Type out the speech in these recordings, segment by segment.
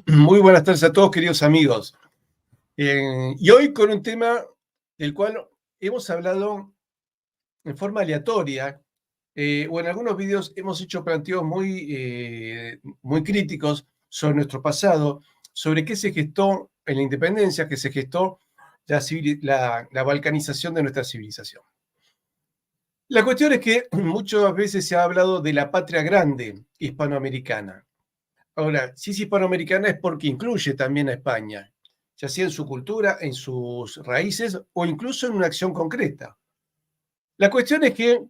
Muy buenas tardes a todos, queridos amigos. Y hoy con un tema del cual hemos hablado en forma aleatoria, o en algunos vídeos hemos hecho planteos muy críticos sobre nuestro pasado, sobre qué se gestó en la independencia, qué se gestó la balcanización de nuestra civilización. La cuestión es que muchas veces se ha hablado de la patria grande hispanoamericana. Ahora, si es hispanoamericana es porque incluye también a España, ya sea en su cultura, en sus raíces o incluso en una acción concreta. La cuestión es que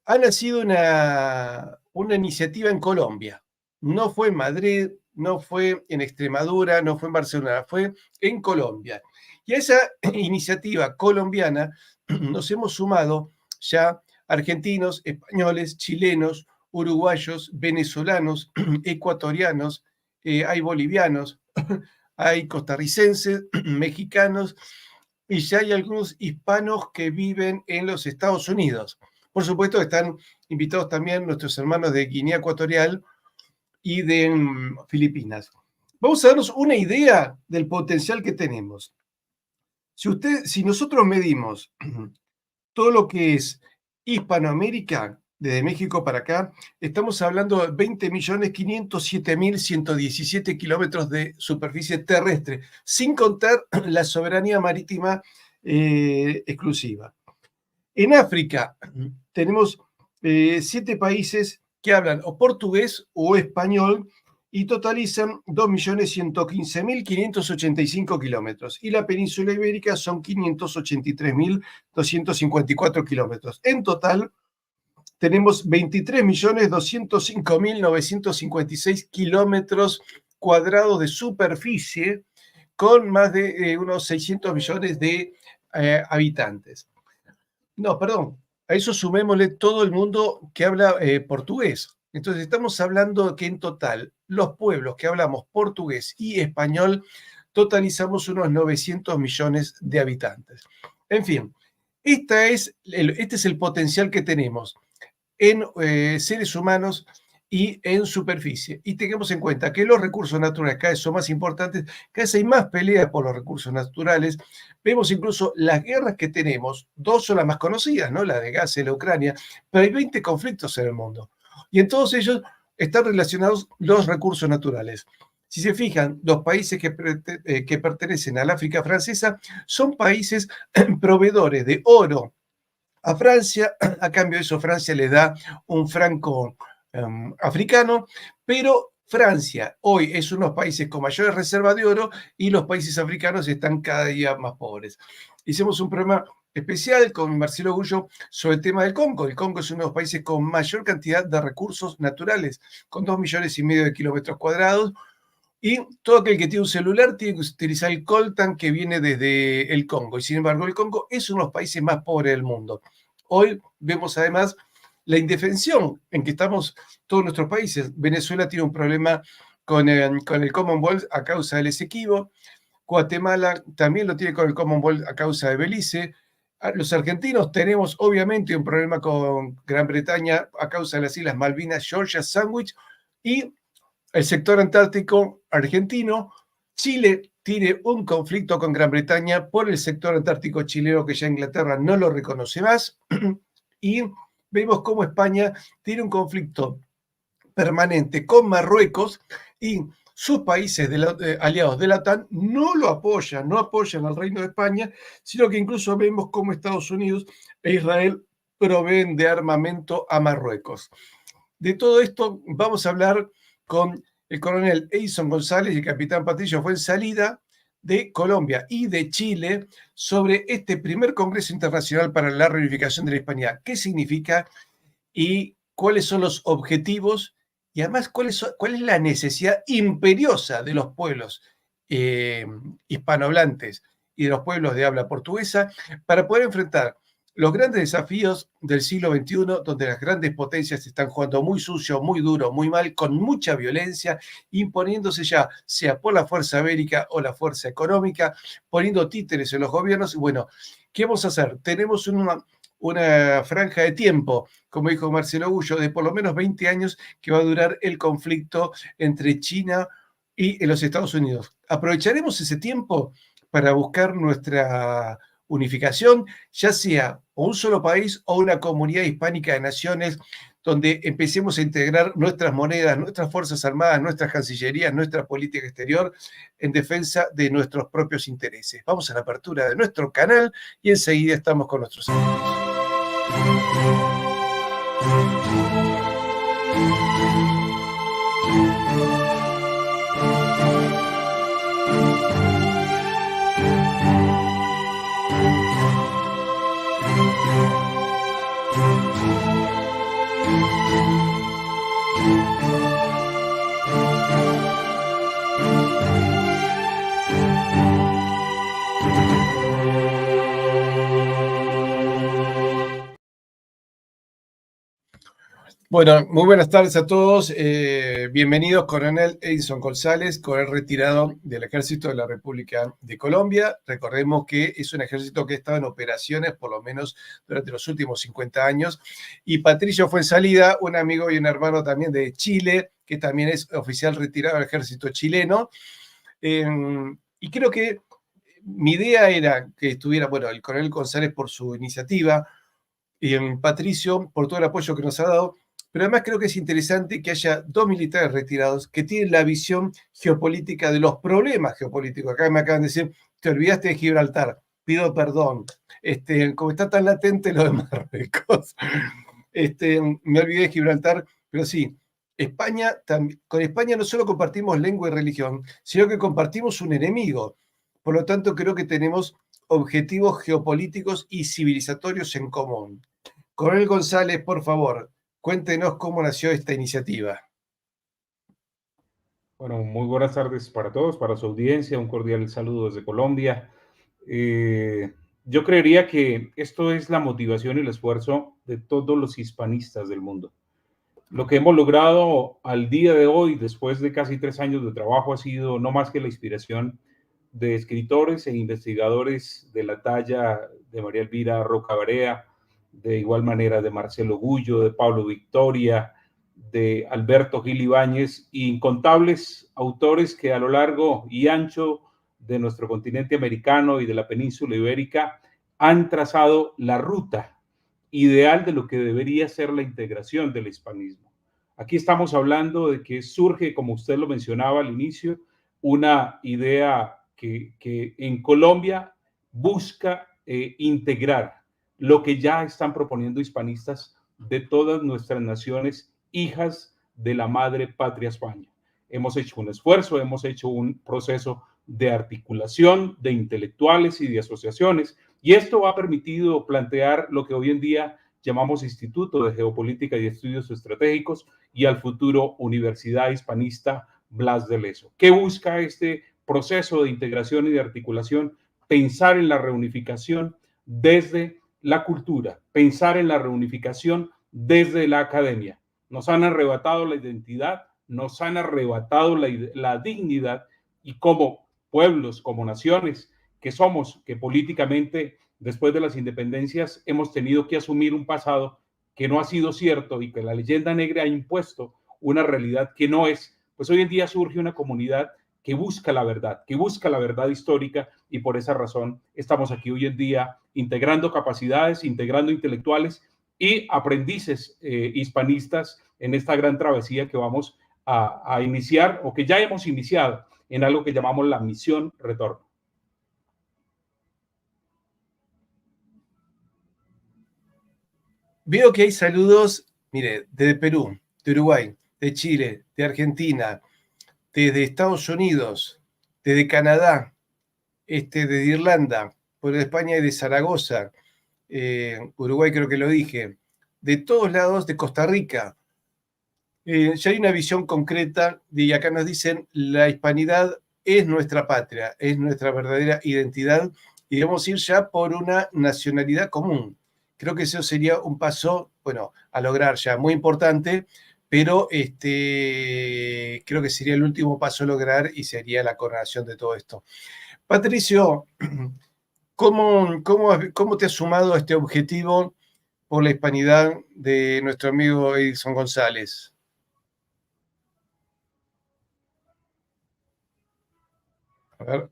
ha nacido una iniciativa en Colombia. No fue en Madrid, no fue en Extremadura, no fue en Barcelona, fue en Colombia. Y a esa iniciativa colombiana nos hemos sumado ya argentinos, españoles, chilenos, uruguayos, venezolanos, ecuatorianos, hay bolivianos, hay costarricenses, mexicanos y ya hay algunos hispanos que viven en los Estados Unidos. Por supuesto, están invitados también nuestros hermanos de Guinea Ecuatorial y de Filipinas. Vamos a darnos una idea del potencial que tenemos. Si nosotros medimos todo lo que es Hispanoamérica, desde México para acá, estamos hablando de 20.507.117 kilómetros de superficie terrestre, sin contar la soberanía marítima exclusiva. En África tenemos 7 países que hablan o portugués o español y totalizan 2.115.585 kilómetros. Y la península ibérica son 583.254 kilómetros. En total, tenemos 23.205.956 kilómetros cuadrados de superficie con más de unos 600 millones de habitantes. No, perdón, a eso sumémosle todo el mundo que habla portugués. Entonces estamos hablando que en total los pueblos que hablamos portugués y español totalizamos unos 900 millones de habitantes. En fin, este es el potencial que tenemos en seres humanos y en superficie. Y tengamos en cuenta que los recursos naturales cada vez son más importantes, cada vez hay más peleas por los recursos naturales. Vemos incluso las guerras que tenemos, 2 son las más conocidas, ¿no? La de Gaza y la Ucrania, pero hay 20 conflictos en el mundo. Y en todos ellos están relacionados los recursos naturales. Si se fijan, los países que pertenecen al África francesa son países proveedores de oro a Francia. A cambio de eso, Francia le da un franco africano, pero Francia hoy es uno de los países con mayores reservas de oro y los países africanos están cada día más pobres. Hicimos un programa especial con Marcelo Gullo sobre el tema del Congo. El Congo es uno de los países con mayor cantidad de recursos naturales, con 2,5 millones de kilómetros cuadrados. Y todo aquel que tiene un celular tiene que utilizar el coltan que viene desde el Congo. Y sin embargo, el Congo es uno de los países más pobres del mundo. Hoy vemos además la indefensión en que estamos todos nuestros países. Venezuela tiene un problema con el Commonwealth a causa del Esequibo. Guatemala también lo tiene con el Commonwealth a causa de Belice. Los argentinos tenemos obviamente un problema con Gran Bretaña a causa de las Islas Malvinas, Georgia, Sandwich y el sector antártico argentino. Chile tiene un conflicto con Gran Bretaña por el sector antártico chileno que ya Inglaterra no lo reconoce más. Y vemos cómo España tiene un conflicto permanente con Marruecos y sus países aliados de la OTAN no apoyan al Reino de España, sino que incluso vemos cómo Estados Unidos e Israel proveen de armamento a Marruecos. De todo esto vamos a hablar con el coronel Edison González y el capitán Patricio Fuenzalida de Colombia y de Chile sobre este primer Congreso Internacional para la Reunificación de la Hispanidad. ¿Qué significa y cuáles son los objetivos? Y además, ¿cuál es la necesidad imperiosa de los pueblos hispanohablantes y de los pueblos de habla portuguesa para poder enfrentar los grandes desafíos del siglo XXI, donde las grandes potencias están jugando muy sucio, muy duro, muy mal, con mucha violencia, imponiéndose ya, sea por la fuerza bélica o la fuerza económica, poniendo títeres en los gobiernos? Bueno, ¿qué vamos a hacer? Tenemos una franja de tiempo, como dijo Marcelo Gullo, de por lo menos 20 años que va a durar el conflicto entre China y en los Estados Unidos. ¿Aprovecharemos ese tiempo para buscar nuestra unificación, ya sea un solo país o una comunidad hispánica de naciones donde empecemos a integrar nuestras monedas, nuestras Fuerzas Armadas, nuestras cancillerías, nuestra política exterior en defensa de nuestros propios intereses? Vamos a la apertura de nuestro canal y enseguida estamos con nuestros amigos. Bueno, muy buenas tardes a todos. Bienvenidos, coronel Edison González, coronel retirado del Ejército de la República de Colombia. Recordemos que es un ejército que ha estado en operaciones por lo menos durante los últimos 50 años. Y Patricio Fuenzalida, un amigo y un hermano también de Chile, que también es oficial retirado del Ejército chileno. Y creo que mi idea era que estuviera, bueno, el coronel González por su iniciativa y Patricio por todo el apoyo que nos ha dado. Pero además creo que es interesante que haya dos militares retirados que tienen la visión geopolítica de los problemas geopolíticos. Acá me acaban de decir, te olvidaste de Gibraltar, pido perdón. Como está tan latente lo de Marruecos, me olvidé de Gibraltar, pero sí, con España no solo compartimos lengua y religión, sino que compartimos un enemigo. Por lo tanto, creo que tenemos objetivos geopolíticos y civilizatorios en común. Coronel González, por favor, cuéntenos cómo nació esta iniciativa. Bueno, muy buenas tardes para todos, para su audiencia, un cordial saludo desde Colombia. Yo creería que esto es la motivación y el esfuerzo de todos los hispanistas del mundo. Lo que hemos logrado al día de hoy, después de casi 3 años de trabajo, ha sido no más que la inspiración de escritores e investigadores de la talla de María Elvira Roca Barea, de igual manera de Marcelo Gullo, de Pablo Victoria, de Alberto Gil Ibáñez, e incontables autores que a lo largo y ancho de nuestro continente americano y de la península ibérica han trazado la ruta ideal de lo que debería ser la integración del hispanismo. Aquí estamos hablando de que surge, como usted lo mencionaba al inicio, una idea que en Colombia busca integrar lo que ya están proponiendo hispanistas de todas nuestras naciones, hijas de la madre patria España. Hemos hecho un esfuerzo, hemos hecho un proceso de articulación de intelectuales y de asociaciones, y esto ha permitido plantear lo que hoy en día llamamos Instituto de Geopolítica y Estudios Estratégicos y al futuro Universidad Hispanista Blas de Lezo. ¿Qué busca este proceso de integración y de articulación? Pensar en la reunificación desde la cultura, pensar en la reunificación desde la academia. Nos han arrebatado la identidad, nos han arrebatado la dignidad, y como pueblos, como naciones que somos, que políticamente después de las independencias hemos tenido que asumir un pasado que no ha sido cierto y que la leyenda negra ha impuesto una realidad que no es, pues hoy en día surge una comunidad que busca la verdad histórica, y por esa razón estamos aquí hoy en día integrando capacidades, integrando intelectuales y aprendices hispanistas en esta gran travesía que vamos a iniciar, o que ya hemos iniciado, en algo que llamamos la misión retorno. Veo que hay saludos, mire, desde Perú, de Uruguay, de Chile, de Argentina, desde Estados Unidos, desde Canadá, desde Irlanda, por España y de Zaragoza, Uruguay creo que lo dije, de todos lados, de Costa Rica. Ya hay una visión concreta, y acá nos dicen, la hispanidad es nuestra patria, es nuestra verdadera identidad, y debemos ir ya por una nacionalidad común. Creo que eso sería un paso, bueno, a lograr ya, muy importante, pero creo que sería el último paso a lograr y sería la coronación de todo esto. Patricio, ¿cómo te has sumado a este objetivo por la hispanidad de nuestro amigo Edison González? A ver,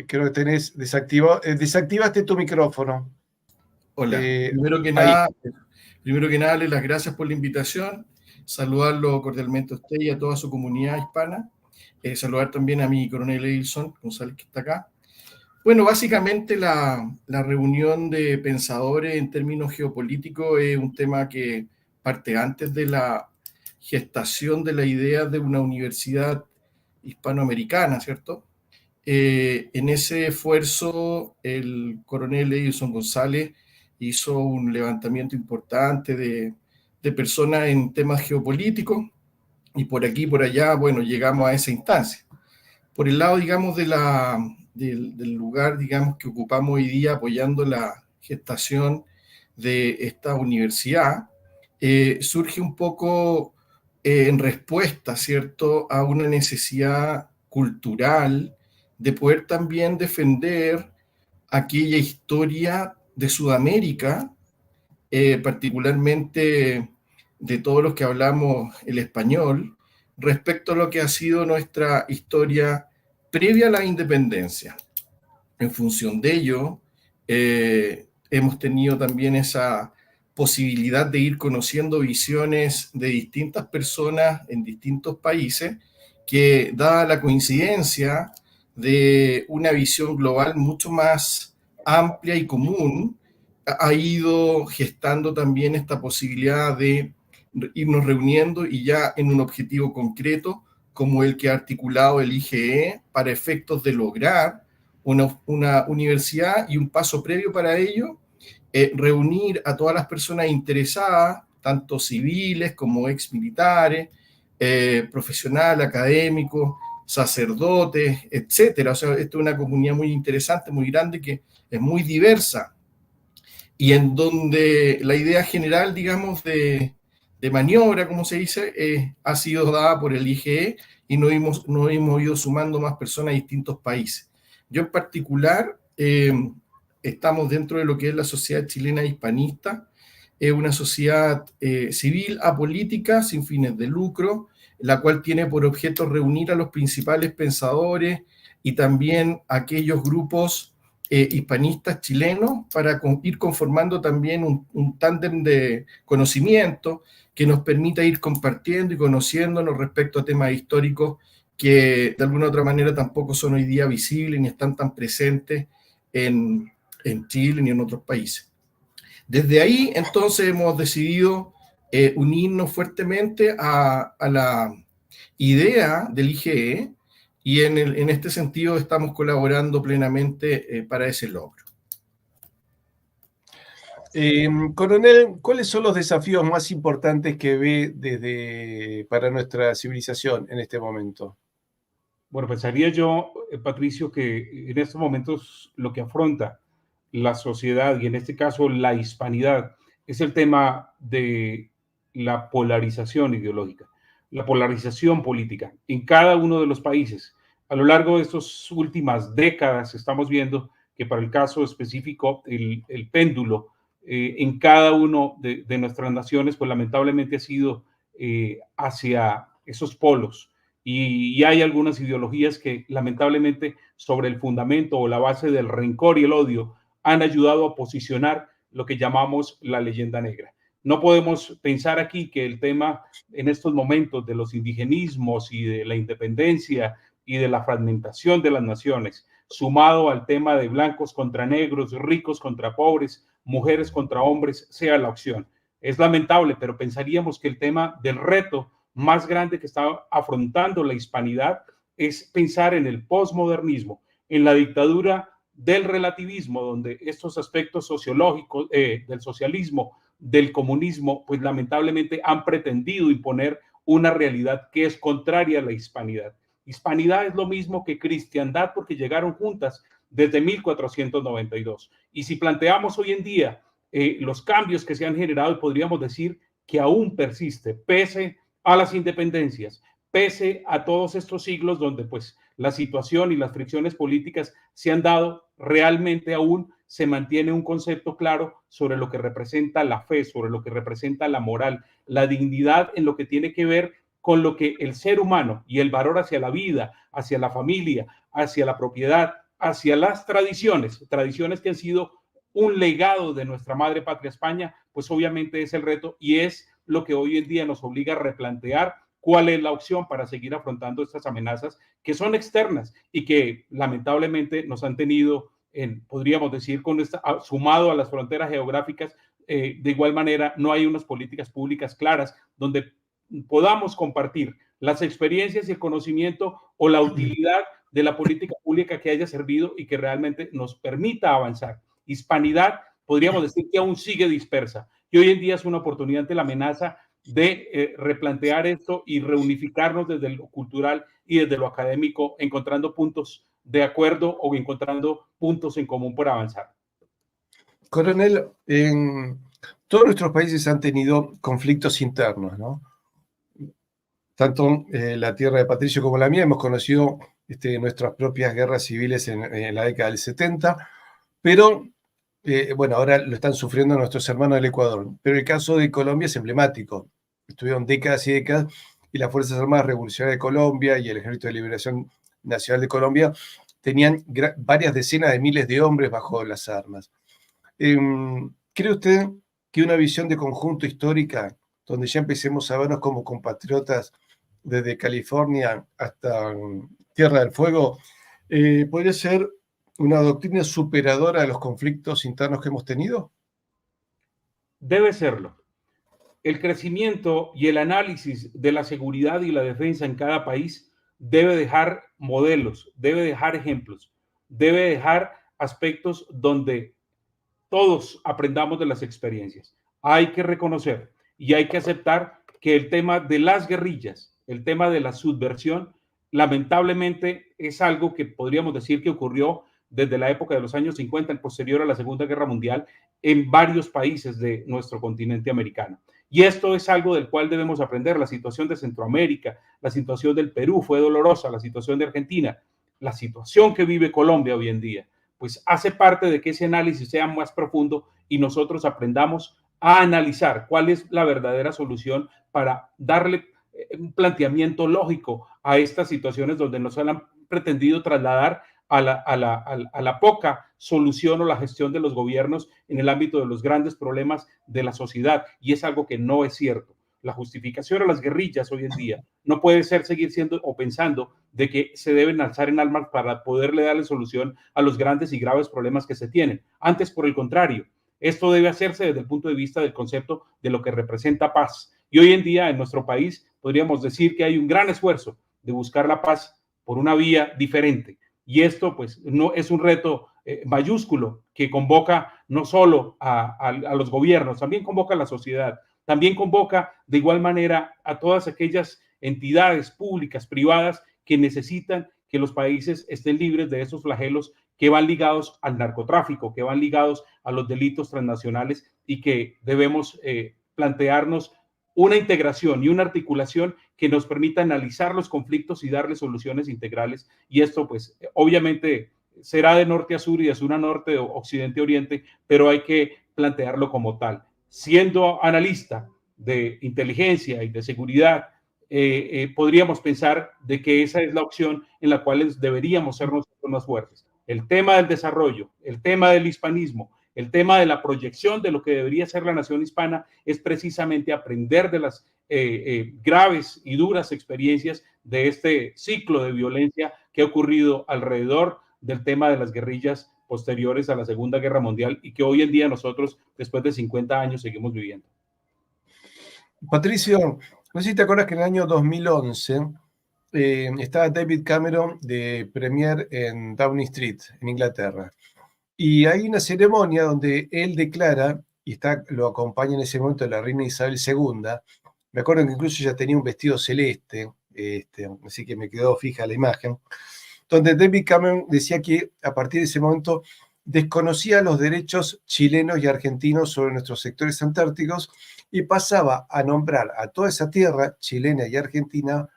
creo que tenés desactivado, desactivaste tu micrófono. Hola, Ahí. primero que nada, las gracias por la invitación, saludarlo cordialmente a usted y a toda su comunidad hispana, saludar también a mi coronel Edilson González que está acá. Bueno, básicamente la reunión de pensadores en términos geopolíticos es un tema que parte antes de la gestación de la idea de una universidad hispanoamericana, ¿cierto? En ese esfuerzo, el coronel Edilson González hizo un levantamiento importante de personas en temas geopolíticos y por aquí y por allá, bueno, llegamos a esa instancia. Por el lado, digamos, del lugar, digamos, que ocupamos hoy día apoyando la gestación de esta universidad, surge un poco en respuesta, ¿cierto?, a una necesidad cultural de poder también defender aquella historia de Sudamérica, particularmente de todos los que hablamos el español, respecto a lo que ha sido nuestra historia previa a la independencia. En función de ello, hemos tenido también esa posibilidad de ir conociendo visiones de distintas personas en distintos países, que dada la coincidencia de una visión global mucho más amplia y común, ha ido gestando también esta posibilidad de irnos reuniendo y ya en un objetivo concreto como el que ha articulado el IGE para efectos de lograr una universidad y un paso previo para ello, reunir a todas las personas interesadas, tanto civiles como exmilitares, profesionales, académicos, sacerdotes, etcétera. O sea, esto es una comunidad muy interesante, muy grande, que es muy diversa y en donde la idea general, digamos, de maniobra, como se dice, ha sido dada por el IGE y nos hemos ido sumando más personas a distintos países. Yo en particular, estamos dentro de lo que es la Sociedad Chilena Hispanista, es una sociedad civil, apolítica, sin fines de lucro, la cual tiene por objeto reunir a los principales pensadores y también aquellos grupos hispanistas chilenos para ir conformando también un tándem de conocimiento que nos permita ir compartiendo y conociéndonos respecto a temas históricos que de alguna u otra manera tampoco son hoy día visibles ni están tan presentes en Chile ni en otros países. Desde ahí, entonces, hemos decidido unirnos fuertemente a la idea del IGE y en este sentido estamos colaborando plenamente para ese logro. Coronel, ¿cuáles son los desafíos más importantes que ve para nuestra civilización en este momento? Bueno, pensaría yo, Patricio, que en estos momentos lo que afronta la sociedad y en este caso la hispanidad es el tema de la polarización ideológica, la polarización política en cada uno de los países. A lo largo de estas últimas décadas estamos viendo que para el caso específico el péndulo en cada uno de nuestras naciones pues lamentablemente ha sido hacia esos polos. Y hay algunas ideologías que lamentablemente sobre el fundamento o la base del rencor y el odio han ayudado a posicionar lo que llamamos la leyenda negra. No podemos pensar aquí que el tema en estos momentos de los indigenismos y de la independencia y de la fragmentación de las naciones, sumado al tema de blancos contra negros, ricos contra pobres, mujeres contra hombres, sea la opción. Es lamentable, pero pensaríamos que el tema del reto más grande que está afrontando la hispanidad es pensar en el posmodernismo, en la dictadura del relativismo, donde estos aspectos sociológicos del socialismo, del comunismo, pues lamentablemente han pretendido imponer una realidad que es contraria a la hispanidad. Hispanidad es lo mismo que cristiandad porque llegaron juntas desde 1492. Y si planteamos hoy en día los cambios que se han generado, podríamos decir que aún persiste, pese a las independencias, pese a todos estos siglos donde pues la situación y las fricciones políticas se han dado, realmente aún se mantiene un concepto claro sobre lo que representa la fe, sobre lo que representa la moral, la dignidad en lo que tiene que ver con lo que el ser humano y el valor hacia la vida, hacia la familia, hacia la propiedad, hacia las tradiciones que han sido un legado de nuestra madre patria España, pues obviamente es el reto y es lo que hoy en día nos obliga a replantear cuál es la opción para seguir afrontando estas amenazas que son externas y que lamentablemente nos han tenido, podríamos decir, sumado a las fronteras geográficas. De igual manera, no hay unas políticas públicas claras donde podamos compartir las experiencias y el conocimiento o la utilidad de la política pública que haya servido y que realmente nos permita avanzar. Hispanidad, podríamos decir que aún sigue dispersa y hoy en día es una oportunidad ante la amenaza de replantear esto y reunificarnos desde lo cultural y desde lo académico, encontrando puntos de acuerdo o encontrando puntos en común por avanzar. Coronel, en todos nuestros países han tenido conflictos internos, ¿no? Tanto la tierra de Patricio como la mía hemos conocido nuestras propias guerras civiles en la década del 70, pero bueno, ahora lo están sufriendo nuestros hermanos del Ecuador. Pero el caso de Colombia es emblemático. Estuvieron décadas y décadas y las Fuerzas Armadas Revolucionarias de Colombia y el Ejército de Liberación Nacional de Colombia tenían varias decenas de miles de hombres bajo las armas. ¿Cree usted que una visión de conjunto histórica, donde ya empecemos a vernos como compatriotas desde California hasta Tierra del Fuego, podría ser una doctrina superadora de los conflictos internos que hemos tenido? Debe serlo. El crecimiento y el análisis de la seguridad y la defensa en cada país debe dejar modelos, debe dejar ejemplos, debe dejar aspectos donde todos aprendamos de las experiencias. Hay que reconocer y hay que aceptar que el tema de las guerrillas, el tema de la subversión, lamentablemente es algo que podríamos decir que ocurrió desde la época de los años 50, el posterior a la Segunda Guerra Mundial, en varios países de nuestro continente americano. Y esto es algo del cual debemos aprender. La situación de Centroamérica, la situación del Perú fue dolorosa, la situación de Argentina, la situación que vive Colombia hoy en día, pues hace parte de que ese análisis sea más profundo y nosotros aprendamos a analizar cuál es la verdadera solución para darle un planteamiento lógico a estas situaciones donde nos han pretendido trasladar a la poca solución o la gestión de los gobiernos en el ámbito de los grandes problemas de la sociedad. Y es algo que no es cierto. La justificación a las guerrillas hoy en día no puede ser seguir siendo o pensando de que se deben alzar en armas para poderle darle solución a los grandes y graves problemas que se tienen. Antes, por el contrario, esto debe hacerse desde el punto de vista del concepto de lo que representa paz. Y hoy en día en nuestro país podríamos decir que hay un gran esfuerzo de buscar la paz por una vía diferente. Y esto pues no es un reto mayúsculo que convoca no solo a los gobiernos, también convoca a la sociedad, también convoca de igual manera a todas aquellas entidades públicas, privadas, que necesitan que los países estén libres de esos flagelos que van ligados al narcotráfico, que van ligados a los delitos transnacionales y que debemos plantearnos una integración y una articulación que nos permita analizar los conflictos y darle soluciones integrales. Y esto, pues, obviamente será de norte a sur y de sur a norte, o occidente a oriente, pero hay que plantearlo como tal. Siendo analista de inteligencia y de seguridad, podríamos pensar de que esa es la opción en la cual deberíamos ser nosotros más fuertes. El tema del desarrollo, el tema del hispanismo, el tema de la proyección de lo que debería ser la nación hispana es precisamente aprender de las graves y duras experiencias de este ciclo de violencia que ha ocurrido alrededor del tema de las guerrillas posteriores a la Segunda Guerra Mundial y que hoy en día nosotros, después de 50 años, seguimos viviendo. Patricio, no sé si te acuerdas que en el año 2011 estaba David Cameron de premier en Downing Street, en Inglaterra. Y hay una ceremonia donde él declara, y lo acompaña en ese momento la reina Isabel II. Me acuerdo que incluso ella tenía un vestido celeste, así que me quedó fija la imagen, donde David Cameron decía que a partir de ese momento desconocía los derechos chilenos y argentinos sobre nuestros sectores antárticos y pasaba a nombrar a toda esa tierra chilena y argentina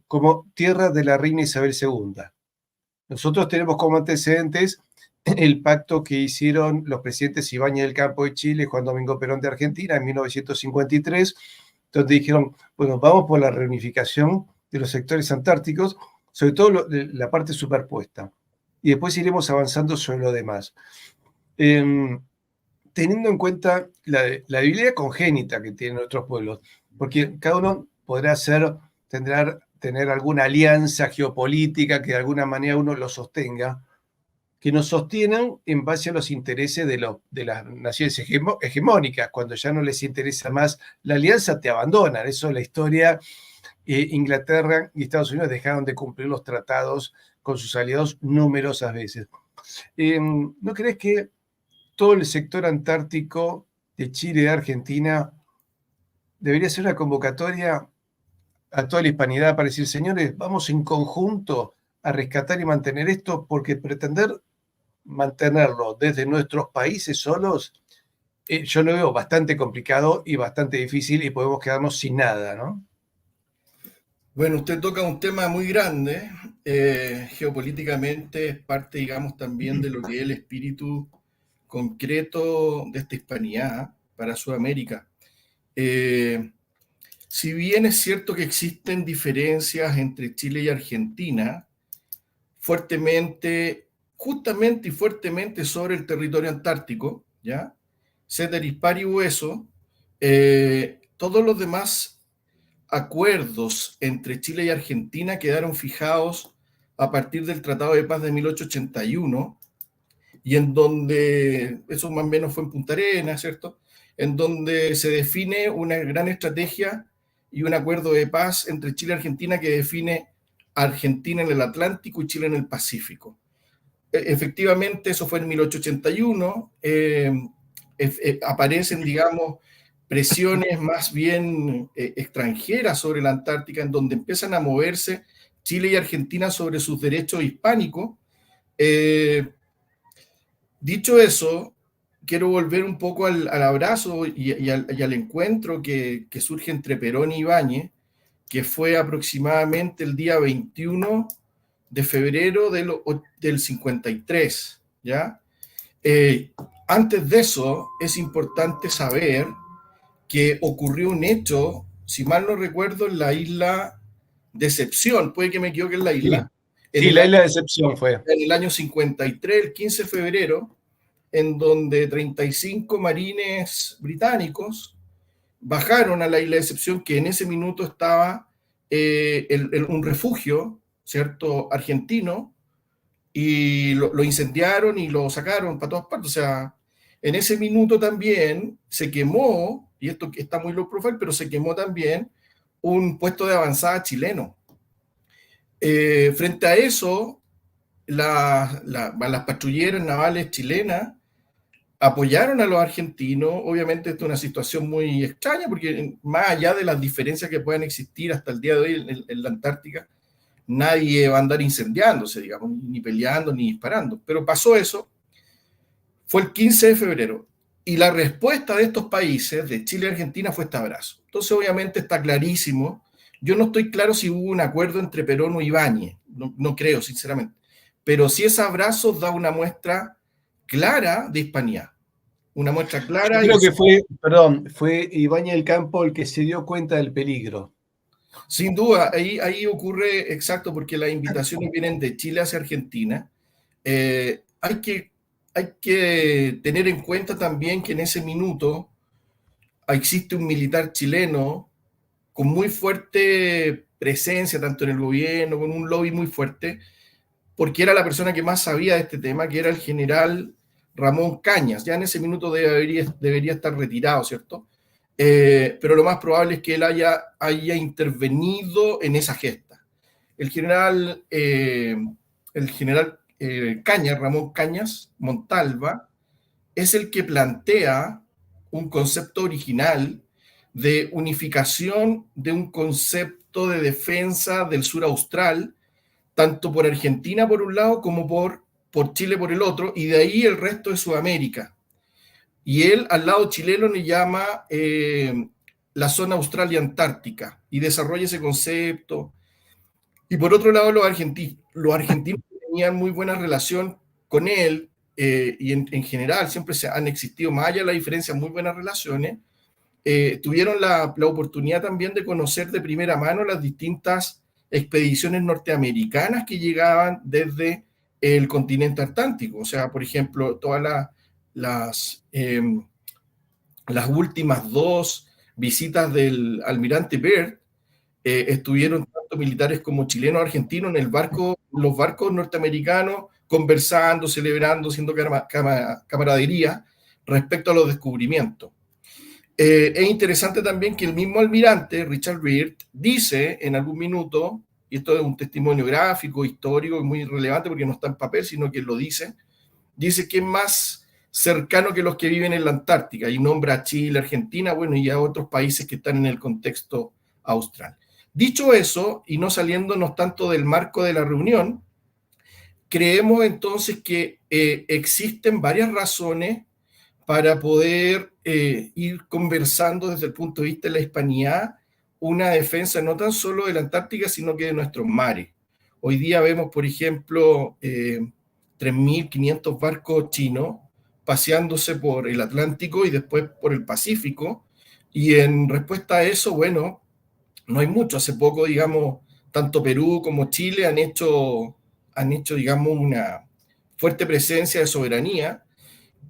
como tierra de la reina Isabel II. Nosotros tenemos como antecedentes el pacto que hicieron los presidentes Ibáñez del Campo de Chile y Juan Domingo Perón de Argentina en 1953, donde dijeron, bueno, vamos por la reunificación de los sectores antárticos, sobre todo la parte superpuesta, y después iremos avanzando sobre lo demás. Teniendo en cuenta la debilidad congénita que tienen otros pueblos, porque cada uno podrá tener alguna alianza geopolítica que de alguna manera uno lo sostenga, que nos sostienen en base a los intereses de las naciones hegemónicas. Cuando ya no les interesa más la alianza, te abandonan. Eso es la historia. Inglaterra y Estados Unidos dejaron de cumplir los tratados con sus aliados numerosas veces. ¿No crees que todo el sector antártico de Chile y de Argentina debería ser una convocatoria a toda la hispanidad para decir, señores, vamos en conjunto a rescatar y mantener esto, porque pretender mantenerlo desde nuestros países solos, yo lo veo bastante complicado y bastante difícil, y podemos quedarnos sin nada, ¿no? Bueno, usted toca un tema muy grande, geopolíticamente es parte, digamos, también de lo que es el espíritu concreto de esta hispanidad para Sudamérica. Si bien es cierto que existen diferencias entre Chile y Argentina, justamente y fuertemente sobre el territorio antártico, ¿ya? Ceteris paribus eso, todos los demás acuerdos entre Chile y Argentina quedaron fijados a partir del Tratado de Paz de 1881, y en donde, eso más o menos fue en Punta Arenas, ¿cierto? En donde se define una gran estrategia y un acuerdo de paz entre Chile y Argentina que define a Argentina en el Atlántico y Chile en el Pacífico. Efectivamente, eso fue en 1881. Aparecen, digamos, presiones más bien extranjeras sobre la Antártica, en donde empiezan a moverse Chile y Argentina sobre sus derechos hispánicos. Dicho eso, quiero volver un poco al abrazo y al encuentro que surge entre Perón y Ibáñez, que fue aproximadamente el día 21 de febrero del 53, ¿ya? Antes de eso, es importante saber que ocurrió un hecho, si mal no recuerdo, en la isla Decepción, puede que me equivoque en la isla. Sí, la isla Decepción fue. En el año 53, el 15 de febrero, en donde 35 marines británicos bajaron a la isla Decepción, que en ese minuto estaba un refugio, ¿cierto?, argentino, y lo incendiaron y lo sacaron para todas partes. O sea, en ese minuto también se quemó, y esto está muy low profile, pero se quemó también un puesto de avanzada chileno. Frente a eso, las patrulleras navales chilenas apoyaron a los argentinos. Obviamente esto es una situación muy extraña, porque más allá de las diferencias que puedan existir hasta el día de hoy en la Antártica, nadie va a andar incendiándose, digamos, ni peleando, ni disparando. Pero pasó eso, fue el 15 de febrero, y la respuesta de estos países, de Chile y Argentina, fue este abrazo. Entonces, obviamente, está clarísimo. Yo no estoy claro si hubo un acuerdo entre Perón o Ibáñez, no creo, sinceramente. Pero sí ese abrazo da una muestra clara de hispanidad. Una muestra clara. Yo creo que fue Ibáñez del Campo el que se dio cuenta del peligro. Sin duda, ahí ocurre exacto, porque las invitaciones vienen de Chile hacia Argentina. Hay que tener en cuenta también que en ese minuto existe un militar chileno con muy fuerte presencia, tanto en el gobierno, con un lobby muy fuerte, porque era la persona que más sabía de este tema, que era el general Ramón Cañas. Ya en ese minuto debería estar retirado, ¿cierto? Pero lo más probable es que él haya intervenido en esa gesta. El general Cañas, Ramón Cañas Montalva, es el que plantea un concepto original de unificación de un concepto de defensa del sur austral, tanto por Argentina por un lado como por Chile por el otro, y de ahí el resto de Sudamérica. Y él al lado chileno le llama la zona austral y antártica, y desarrolla ese concepto. Y por otro lado, los argentinos tenían muy buena relación con él, y en general siempre han existido, más allá de la diferencia, muy buenas relaciones. tuvieron la oportunidad también de conocer de primera mano las distintas expediciones norteamericanas que llegaban desde el continente atlántico. O sea, por ejemplo, todas las últimas dos visitas del almirante Byrd, estuvieron tanto militares como chilenos, argentinos en los barcos norteamericanos, conversando, celebrando, haciendo camaradería respecto a los descubrimientos. Es interesante también que el mismo almirante, Richard Byrd, dice en algún minuto, y esto es un testimonio gráfico, histórico, muy relevante porque no está en papel, sino que lo dice que es más cercano que los que viven en la Antártica, y nombra a Chile, Argentina, bueno, y a otros países que están en el contexto austral. Dicho eso, y no saliéndonos tanto del marco de la reunión, creemos entonces que existen varias razones para poder ir conversando desde el punto de vista de la hispanidad una defensa no tan solo de la Antártica, sino que de nuestros mares. Hoy día vemos, por ejemplo, 3.500 barcos chinos paseándose por el Atlántico y después por el Pacífico, y en respuesta a eso, bueno, no hay mucho. Hace poco, digamos, tanto Perú como Chile han hecho, digamos, una fuerte presencia de soberanía,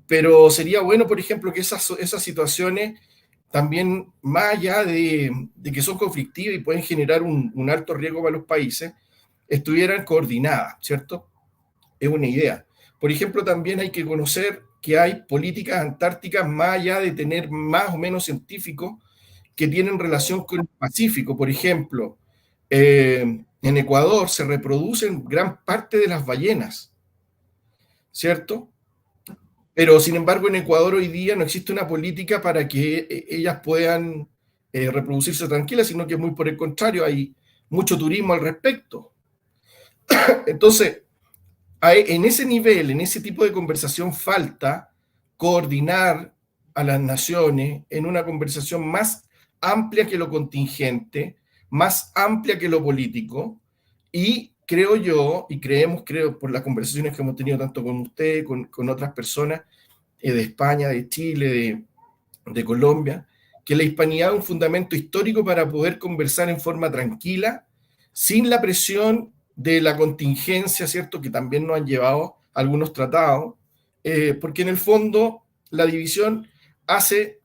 pero sería bueno, por ejemplo, que esas situaciones también, más allá de que son conflictivas y pueden generar un alto riesgo para los países, estuvieran coordinadas, ¿cierto? Es una idea. Por ejemplo, también hay que conocer que hay políticas antárticas más allá de tener más o menos científicos que tienen relación con el Pacífico. Por ejemplo, en Ecuador se reproducen gran parte de las ballenas, ¿cierto? Pero, sin embargo, en Ecuador hoy día no existe una política para que ellas puedan reproducirse tranquilas, sino que muy por el contrario, hay mucho turismo al respecto. Entonces, en ese nivel, en ese tipo de conversación, falta coordinar a las naciones en una conversación más amplia que lo contingente, más amplia que lo político, y creo yo, y creo por las conversaciones que hemos tenido tanto con usted, con otras personas de España, de Chile, de Colombia, que la hispanidad es un fundamento histórico para poder conversar en forma tranquila, sin la presión de la contingencia, ¿cierto?, que también nos han llevado algunos tratados, porque en el fondo la división hace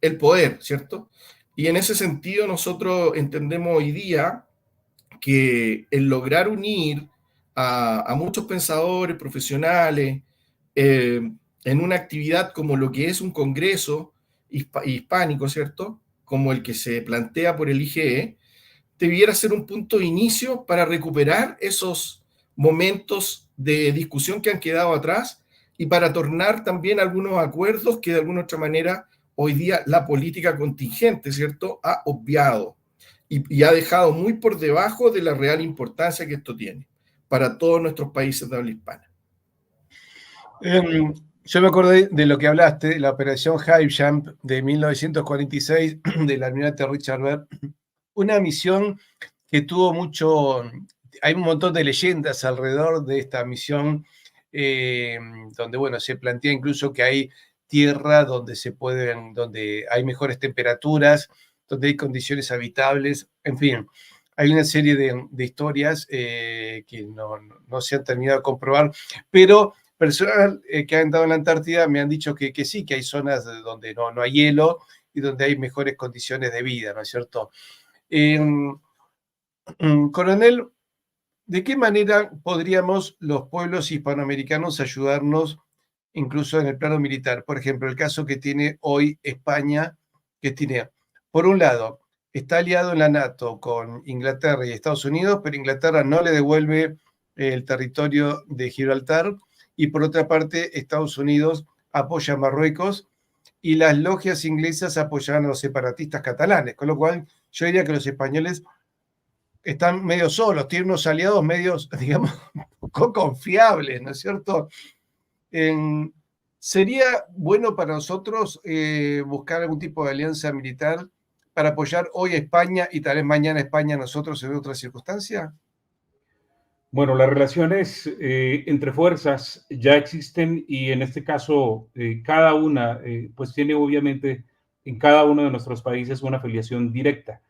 el poder, ¿cierto? Y en ese sentido nosotros entendemos hoy día que el lograr unir a muchos pensadores profesionales en una actividad como lo que es un congreso hispánico, ¿cierto?, como el que se plantea por el IGE, debiera ser un punto de inicio para recuperar esos momentos de discusión que han quedado atrás y para tornar también algunos acuerdos que de alguna otra manera hoy día la política contingente, ¿cierto?, ha obviado y ha dejado muy por debajo de la real importancia que esto tiene para todos nuestros países de habla hispana. Yo me acordé de lo que hablaste, la operación High Jump de 1946 del almirante Richard Byrd, una misión que tuvo mucho, hay un montón de leyendas alrededor de esta misión, donde, bueno, se plantea incluso que hay tierra donde hay mejores temperaturas, donde hay condiciones habitables, en fin, hay una serie de historias que no se han terminado de comprobar, pero personas que han estado en la Antártida me han dicho que sí, que hay zonas donde no hay hielo y donde hay mejores condiciones de vida, ¿no es cierto? Coronel, ¿de qué manera podríamos los pueblos hispanoamericanos ayudarnos incluso en el plano militar? Por ejemplo, el caso que tiene hoy España, que tiene, por un lado, está aliado en la NATO con Inglaterra y Estados Unidos, pero Inglaterra no le devuelve el territorio de Gibraltar, y por otra parte, Estados Unidos apoya a Marruecos y las logias inglesas apoyan a los separatistas catalanes, con lo cual yo diría que los españoles están medio solos, tienen unos aliados medios, digamos, poco confiables, ¿no es cierto? ¿Sería bueno para nosotros buscar algún tipo de alianza militar para apoyar hoy a España y tal vez mañana España a nosotros en otra circunstancia? Bueno, las relaciones entre fuerzas ya existen y en este caso cada una pues tiene obviamente en cada uno de nuestros países una afiliación directa.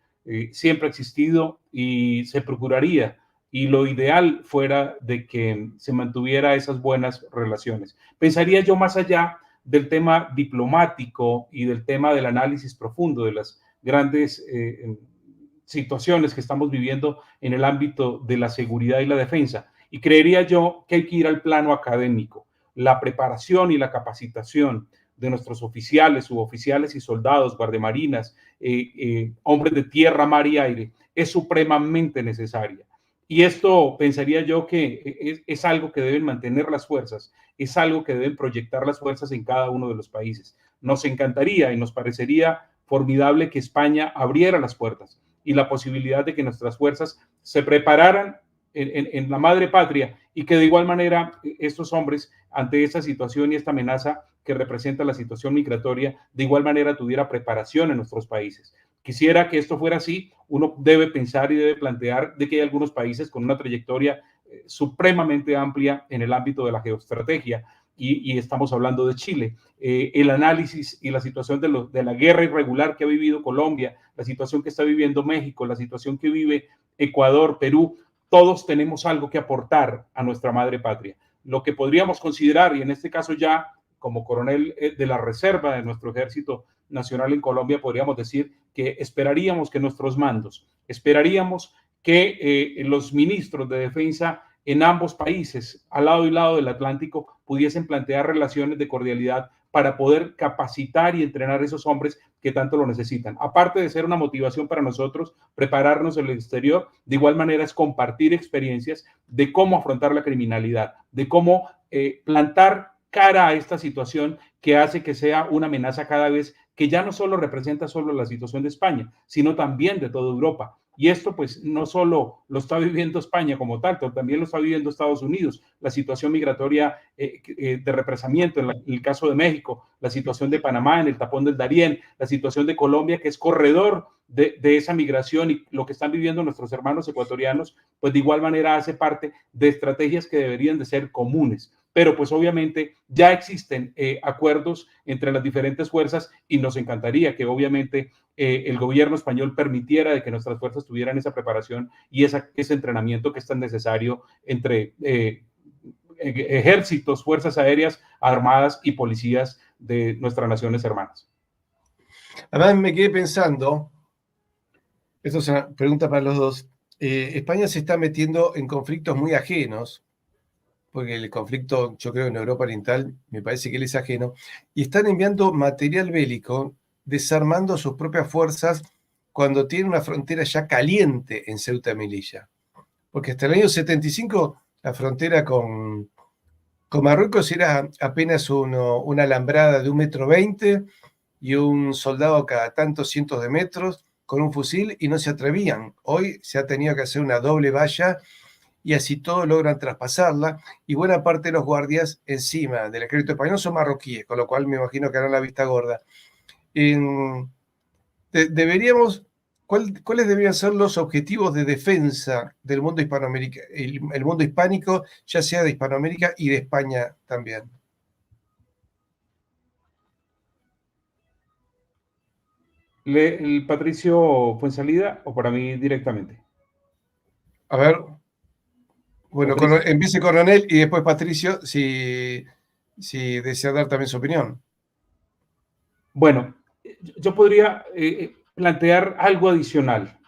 Siempre ha existido y se procuraría, y lo ideal fuera de que se mantuviera esas buenas relaciones. Pensaría yo más allá del tema diplomático y del tema del análisis profundo de las grandes situaciones que estamos viviendo en el ámbito de la seguridad y la defensa. Y creería yo que hay que ir al plano académico. La preparación y la capacitación de nuestros oficiales, suboficiales y soldados, guardiamarinas, hombres de tierra, mar y aire, es supremamente necesaria. Y esto pensaría yo que es algo que deben mantener las fuerzas, es algo que deben proyectar las fuerzas en cada uno de los países. Nos encantaría y nos parecería formidable que España abriera las puertas y la posibilidad de que nuestras fuerzas se prepararan en la madre patria, y que de igual manera estos hombres, ante esta situación y esta amenaza que representa la situación migratoria, de igual manera tuviera preparación en nuestros países. Quisiera que esto fuera así. Uno debe pensar y debe plantear de que hay algunos países con una trayectoria supremamente amplia en el ámbito de la geoestrategia, y estamos hablando de Chile. El análisis y la situación de la guerra irregular que ha vivido Colombia, la situación que está viviendo México, la situación que vive Ecuador, Perú, todos tenemos algo que aportar a nuestra madre patria. Lo que podríamos considerar, y en este caso ya como coronel de la reserva de nuestro Ejército Nacional en Colombia, podríamos decir que esperaríamos que nuestros mandos, esperaríamos que los ministros de defensa en ambos países, al lado y lado del Atlántico, pudiesen plantear relaciones de cordialidad para poder capacitar y entrenar a esos hombres que tanto lo necesitan. Aparte de ser una motivación para nosotros, prepararnos en el exterior, de igual manera es compartir experiencias de cómo afrontar la criminalidad, de cómo plantar cara a esta situación que hace que sea una amenaza cada vez, que ya no solo representa solo la situación de España, sino también de toda Europa. Y esto pues no solo lo está viviendo España como tal, pero también lo está viviendo Estados Unidos, la situación migratoria de represamiento en el caso de México, la situación de Panamá en el tapón del Darién, la situación de Colombia, que es corredor de esa migración, y lo que están viviendo nuestros hermanos ecuatorianos, pues de igual manera hace parte de estrategias que deberían de ser comunes. Pero pues obviamente ya existen acuerdos entre las diferentes fuerzas, y nos encantaría que obviamente el gobierno español permitiera de que nuestras fuerzas tuvieran esa preparación y ese entrenamiento que es tan necesario entre ejércitos, fuerzas aéreas, armadas y policías de nuestras naciones hermanas. Además me quedé pensando, esto es una pregunta para los dos, España se está metiendo en conflictos muy ajenos, porque el conflicto, yo creo, en Europa Oriental, me parece que él es ajeno, y están enviando material bélico, desarmando sus propias fuerzas cuando tienen una frontera ya caliente en Ceuta y Melilla. Porque hasta el año 75 la frontera con Marruecos era apenas una alambrada de 1,20 m y un soldado cada tantos cientos de metros con un fusil, y no se atrevían. Hoy se ha tenido que hacer una doble valla, y así todos logran traspasarla, y buena parte de los guardias encima del ejército español son marroquíes, con lo cual me imagino que harán la vista gorda. ¿Cuáles deberían ser los objetivos de defensa del mundo hispanoamericano, el mundo hispánico, ya sea de Hispanoamérica y de España también? ¿El Patricio Fuenzalida o para mí directamente? A ver, bueno, empiece Coronel y después Patricio, si desea dar también su opinión. Bueno, yo podría plantear algo adicional.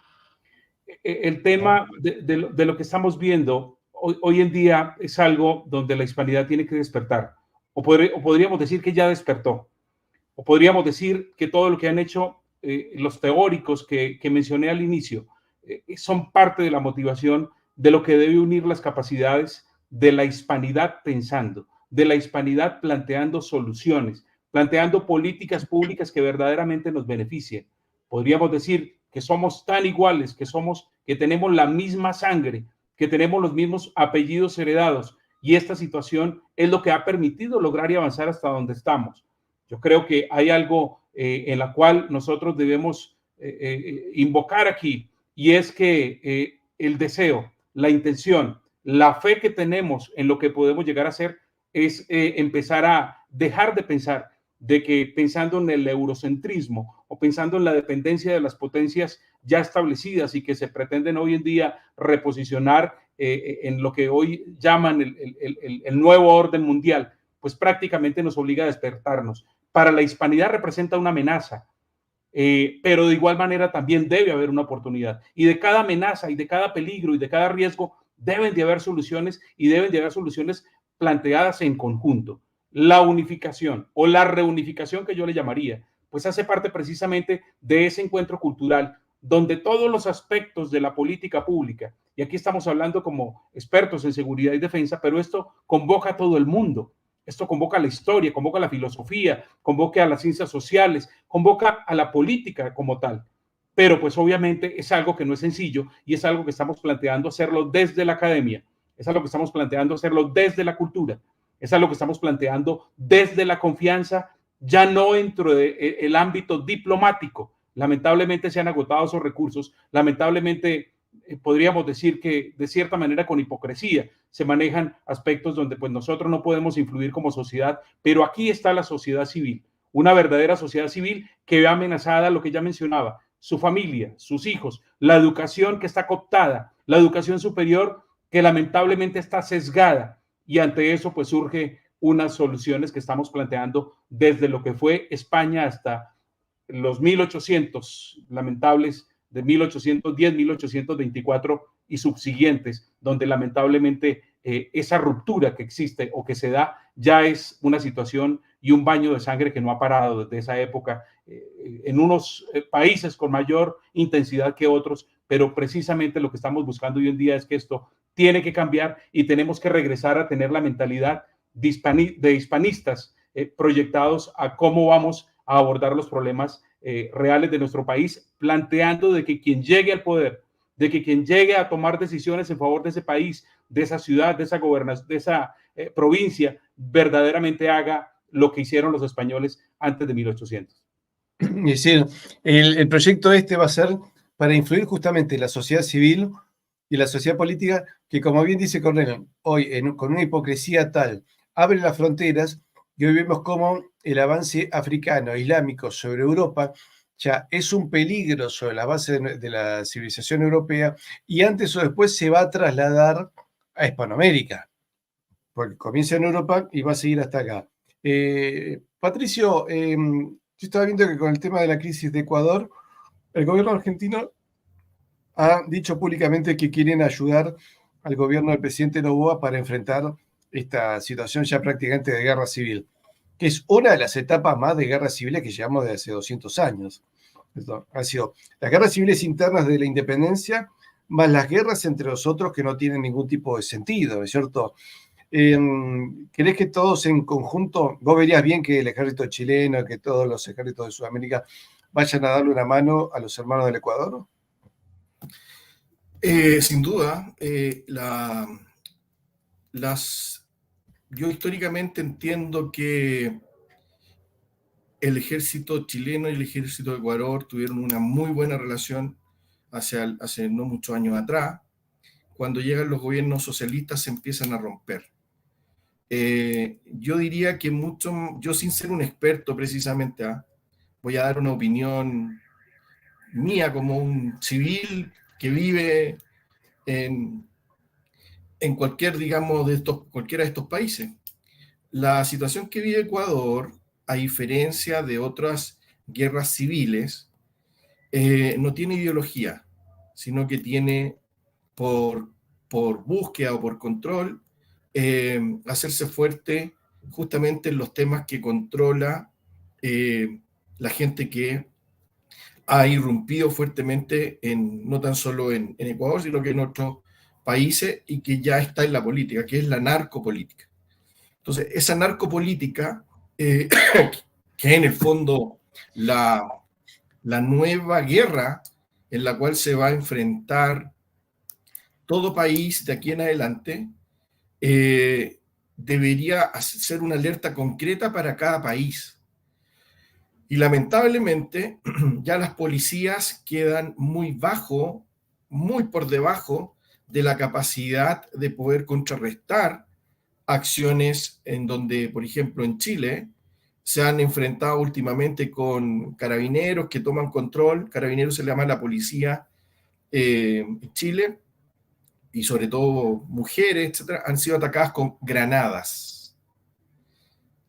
El tema de lo que estamos viendo hoy en día es algo donde la hispanidad tiene que despertar, o podríamos decir que ya despertó, o podríamos decir que todo lo que han hecho los teóricos que mencioné al inicio son parte de la motivación de lo que debe unir las capacidades de la hispanidad pensando, de la hispanidad planteando soluciones, planteando políticas públicas que verdaderamente nos beneficien. Podríamos decir que somos tan iguales, que tenemos la misma sangre, que tenemos los mismos apellidos heredados, y esta situación es lo que ha permitido lograr y avanzar hasta donde estamos. Yo creo que hay algo en la cual nosotros debemos invocar aquí, y es que el deseo, la intención, la fe que tenemos en lo que podemos llegar a ser es empezar a dejar de pensar de que pensando en el eurocentrismo o pensando en la dependencia de las potencias ya establecidas y que se pretenden hoy en día reposicionar en lo que hoy llaman el nuevo orden mundial, pues prácticamente nos obliga a despertarnos. Para la hispanidad representa una amenaza, pero de igual manera también debe haber una oportunidad. Y de cada amenaza y de cada peligro y de cada riesgo deben de haber soluciones y deben de haber soluciones planteadas en conjunto. La unificación o la reunificación que yo le llamaría, pues hace parte precisamente de ese encuentro cultural donde todos los aspectos de la política pública, y aquí estamos hablando como expertos en seguridad y defensa, pero esto convoca a todo el mundo. Esto convoca a la historia, convoca a la filosofía, convoca a las ciencias sociales, convoca a la política como tal. Pero pues obviamente es algo que no es sencillo y es algo que estamos planteando hacerlo desde la academia, es algo que estamos planteando hacerlo desde la cultura, es algo que estamos planteando desde la confianza, ya no dentro del ámbito diplomático. Lamentablemente se han agotado esos recursos, lamentablemente podríamos decir que de cierta manera con hipocresía se manejan aspectos donde pues nosotros no podemos influir como sociedad, pero aquí está la sociedad civil, una verdadera sociedad civil que ve amenazada lo que ya mencionaba, su familia, sus hijos, la educación que está cooptada, la educación superior que lamentablemente está sesgada, y ante eso pues surge unas soluciones que estamos planteando desde lo que fue España hasta los 1800 lamentables de 1810, 1824 y subsiguientes, donde lamentablemente esa ruptura que existe o que se da ya es una situación y un baño de sangre que no ha parado desde esa época, en unos países con mayor intensidad que otros, pero precisamente lo que estamos buscando hoy en día es que esto tiene que cambiar y tenemos que regresar a tener la mentalidad de hispanistas proyectados a cómo vamos a abordar los problemas reales de nuestro país, planteando de que quien llegue al poder, de que quien llegue a tomar decisiones en favor de ese país, de esa ciudad, de esa gobernación, de esa provincia, verdaderamente haga lo que hicieron los españoles antes de 1800. Es decir, el proyecto este va a ser para influir justamente en la sociedad civil y la sociedad política, que como bien dice Cornelio, hoy con una hipocresía tal, abre las fronteras y hoy vemos cómo el avance africano, islámico sobre Europa ya es un peligro sobre la base de la civilización europea y antes o después se va a trasladar a Hispanoamérica, porque comienza en Europa y va a seguir hasta acá. Patricio, yo estaba viendo que con el tema de la crisis de Ecuador, el gobierno argentino ha dicho públicamente que quieren ayudar al gobierno del presidente Noboa para enfrentar esta situación ya prácticamente de guerra civil, que es una de las etapas más de guerra civil que llevamos de hace 200 años. Esto ha sido las guerras civiles internas de la independencia, más las guerras entre nosotros que no tienen ningún tipo de sentido, ¿no es cierto? ¿Crees que todos en conjunto, vos verías bien que el ejército chileno, que todos los ejércitos de Sudamérica vayan a darle una mano a los hermanos del Ecuador? Sin duda, yo históricamente entiendo que el ejército chileno y el ejército de Ecuador tuvieron una muy buena relación hace no muchos años atrás. Cuando llegan los gobiernos socialistas se empiezan a romper. Yo diría que yo sin ser un experto precisamente, voy a dar una opinión mía como un civil que vive en cualquier, digamos, cualquiera de estos países. La situación que vive Ecuador, a diferencia de otras guerras civiles, no tiene ideología, sino que tiene por búsqueda o por control hacerse fuerte justamente en los temas que controla la gente que ha irrumpido fuertemente no tan solo en Ecuador, sino que en otros países y que ya está en la política, que es la narcopolítica. Entonces, esa narcopolítica, que es en el fondo la nueva guerra en la cual se va a enfrentar todo país de aquí en adelante, debería ser una alerta concreta para cada país. Y lamentablemente ya las policías quedan muy por debajo de la capacidad de poder contrarrestar acciones en donde, por ejemplo, en Chile, se han enfrentado últimamente con carabineros que toman control. Carabineros se le llama la policía en Chile, y sobre todo mujeres, etcétera, han sido atacadas con granadas.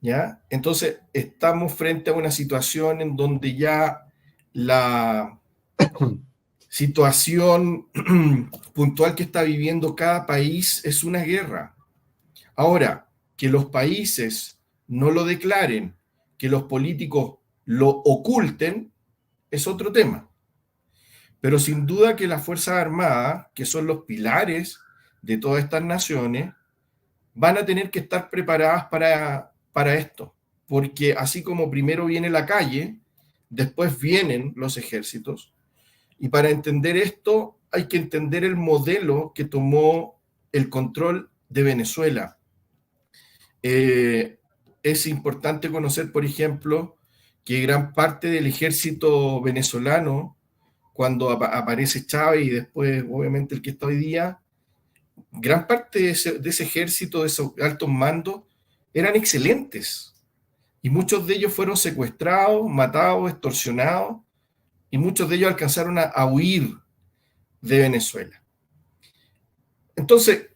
¿Ya? Entonces, estamos frente a una situación en donde ya la situación puntual que está viviendo cada país es una guerra. Ahora, que los países no lo declaren, que los políticos lo oculten, es otro tema. Pero sin duda que las Fuerzas Armadas, que son los pilares de todas estas naciones, van a tener que estar preparadas para esto. Porque así como primero viene la calle, después vienen los ejércitos. Y para entender esto, hay que entender el modelo que tomó el control de Venezuela. Es importante conocer, por ejemplo, que gran parte del ejército venezolano, cuando aparece Chávez y después, obviamente, el que está hoy día, gran parte de ese ejército, de esos altos mandos, eran excelentes. Y muchos de ellos fueron secuestrados, matados, extorsionados, y muchos de ellos alcanzaron a huir de Venezuela. Entonces,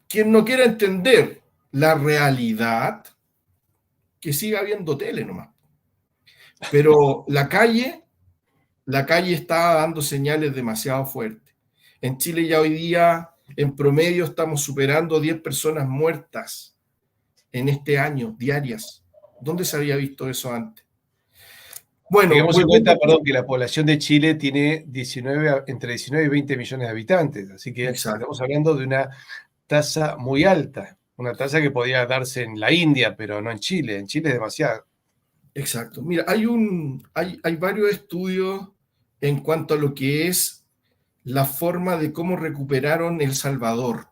quien no quiera entender la realidad, que siga viendo tele nomás. Pero la calle está dando señales demasiado fuertes. En Chile ya hoy día, en promedio, estamos superando 10 personas muertas en este año, diarias. ¿Dónde se había visto eso antes? Bueno, tengamos en cuenta, perdón, que la población de Chile tiene entre 19 y 20 millones de habitantes, así que exacto. Estamos hablando de una tasa muy alta, una tasa que podría darse en la India, pero no en Chile. En Chile es demasiado. Exacto. Mira, hay varios estudios en cuanto a lo que es la forma de cómo recuperaron El Salvador.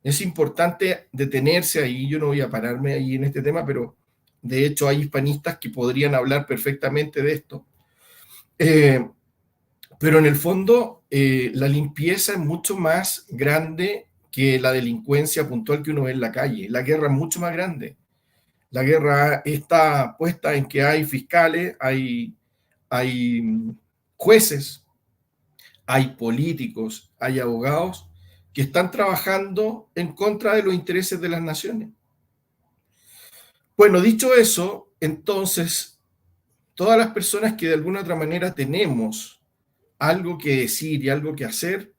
Es importante detenerse ahí, yo no voy a pararme ahí en este tema, pero de hecho hay hispanistas que podrían hablar perfectamente de esto. Pero en el fondo, la limpieza es mucho más grande que la delincuencia puntual que uno ve en la calle. La guerra es mucho más grande. La guerra está puesta en que hay fiscales, hay jueces, hay políticos, hay abogados que están trabajando en contra de los intereses de las naciones. Bueno, dicho eso, entonces, todas las personas que de alguna otra manera tenemos algo que decir y algo que hacer,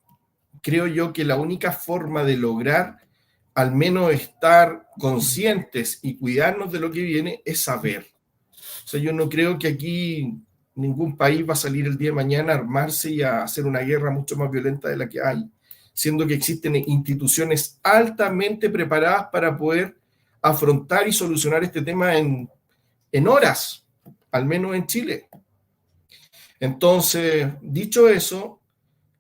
creo yo que la única forma de lograr al menos estar conscientes y cuidarnos de lo que viene es saber. O sea, yo no creo que aquí ningún país va a salir el día de mañana a armarse y a hacer una guerra mucho más violenta de la que hay, siendo que existen instituciones altamente preparadas para poder afrontar y solucionar este tema en horas, al menos en Chile. Entonces, dicho eso,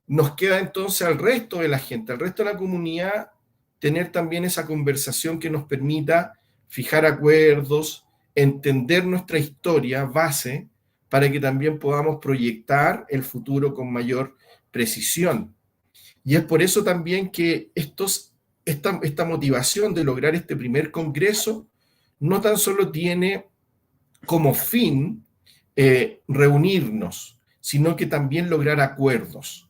nos queda entonces al resto de la gente, al resto de la comunidad, tener también esa conversación que nos permita fijar acuerdos, entender nuestra historia base, para que también podamos proyectar el futuro con mayor precisión. Y es por eso también que esta motivación de lograr este primer congreso no tan solo tiene como fin reunirnos, sino que también lograr acuerdos.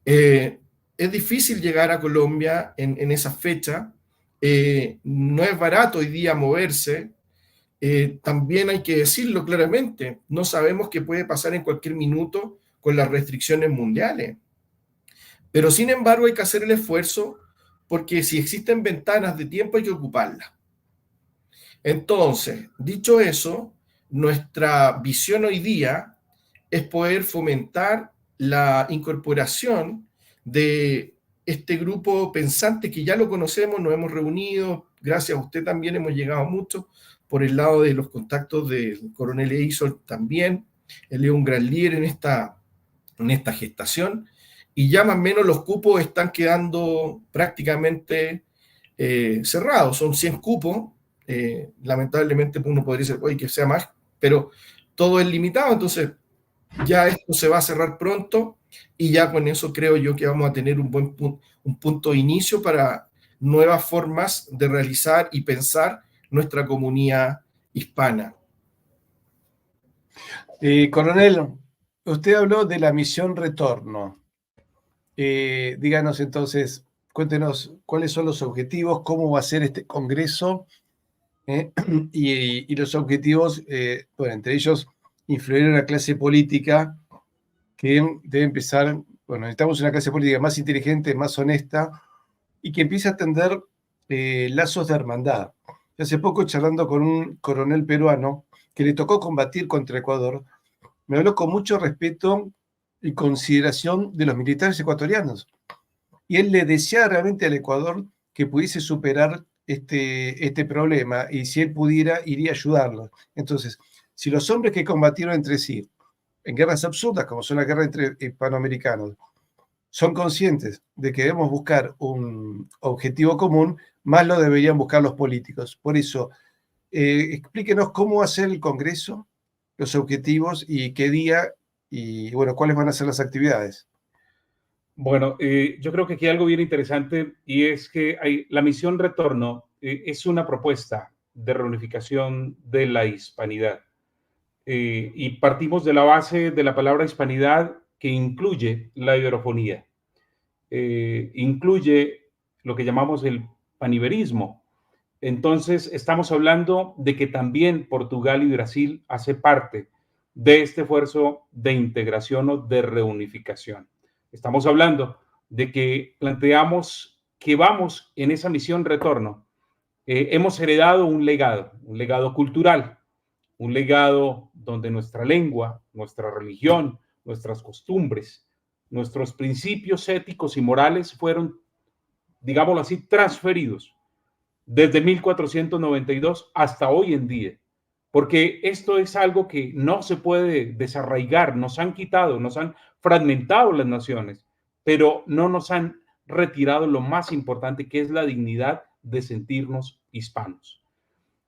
Es difícil llegar a Colombia en esa fecha, no es barato hoy día moverse, también hay que decirlo claramente, no sabemos qué puede pasar en cualquier minuto con las restricciones mundiales, pero sin embargo hay que hacer el esfuerzo, porque si existen ventanas de tiempo hay que ocuparlas. Entonces, dicho eso, nuestra visión hoy día es poder fomentar la incorporación de este grupo pensante que ya lo conocemos, nos hemos reunido, gracias a usted también hemos llegado mucho, por el lado de los contactos del coronel Eisol también, él es un gran líder en esta gestación, y ya más o menos los cupos están quedando prácticamente cerrados, son 100 cupos, lamentablemente uno podría decir, oye, que sea más, pero todo es limitado, entonces ya esto se va a cerrar pronto, y ya con eso creo yo que vamos a tener un punto de inicio para nuevas formas de realizar y pensar nuestra comunidad hispana. Coronel, usted habló de la misión Retorno. Díganos entonces, cuéntenos cuáles son los objetivos, cómo va a ser este congreso, y los objetivos, bueno, entre ellos, influir en la clase política que debe empezar, bueno, necesitamos una clase política más inteligente, más honesta y que empiece a tender lazos de hermandad. Hace poco, charlando con un coronel peruano que le tocó combatir contra Ecuador, me habló con mucho respeto y consideración de los militares ecuatorianos. Y él le deseaba realmente al Ecuador que pudiese superar este problema, y si él pudiera, iría a ayudarlos. Entonces, si los hombres que combatieron entre sí en guerras absurdas, como son las guerras entre hispanoamericanos, son conscientes de que debemos buscar un objetivo común, más lo deberían buscar los políticos. Por eso, explíquenos cómo va a ser el Congreso, los objetivos y qué día, y bueno, cuáles van a ser las actividades. Bueno, yo creo que aquí hay algo bien interesante, y es que la misión Retorno es una propuesta de reunificación de la hispanidad. Y partimos de la base de la palabra hispanidad, que incluye la iberofonía, incluye lo que llamamos el paniberismo. Entonces, estamos hablando de que también Portugal y Brasil hace parte de este esfuerzo de integración o de reunificación. Estamos hablando de que planteamos que vamos en esa misión Retorno. Hemos heredado un legado cultural, un legado donde nuestra lengua, nuestra religión, nuestras costumbres, nuestros principios éticos y morales fueron, digámoslo así, transferidos desde 1492 hasta hoy en día, porque esto es algo que no se puede desarraigar. Nos han quitado, nos han fragmentado las naciones, pero no nos han retirado lo más importante, que es la dignidad de sentirnos hispanos.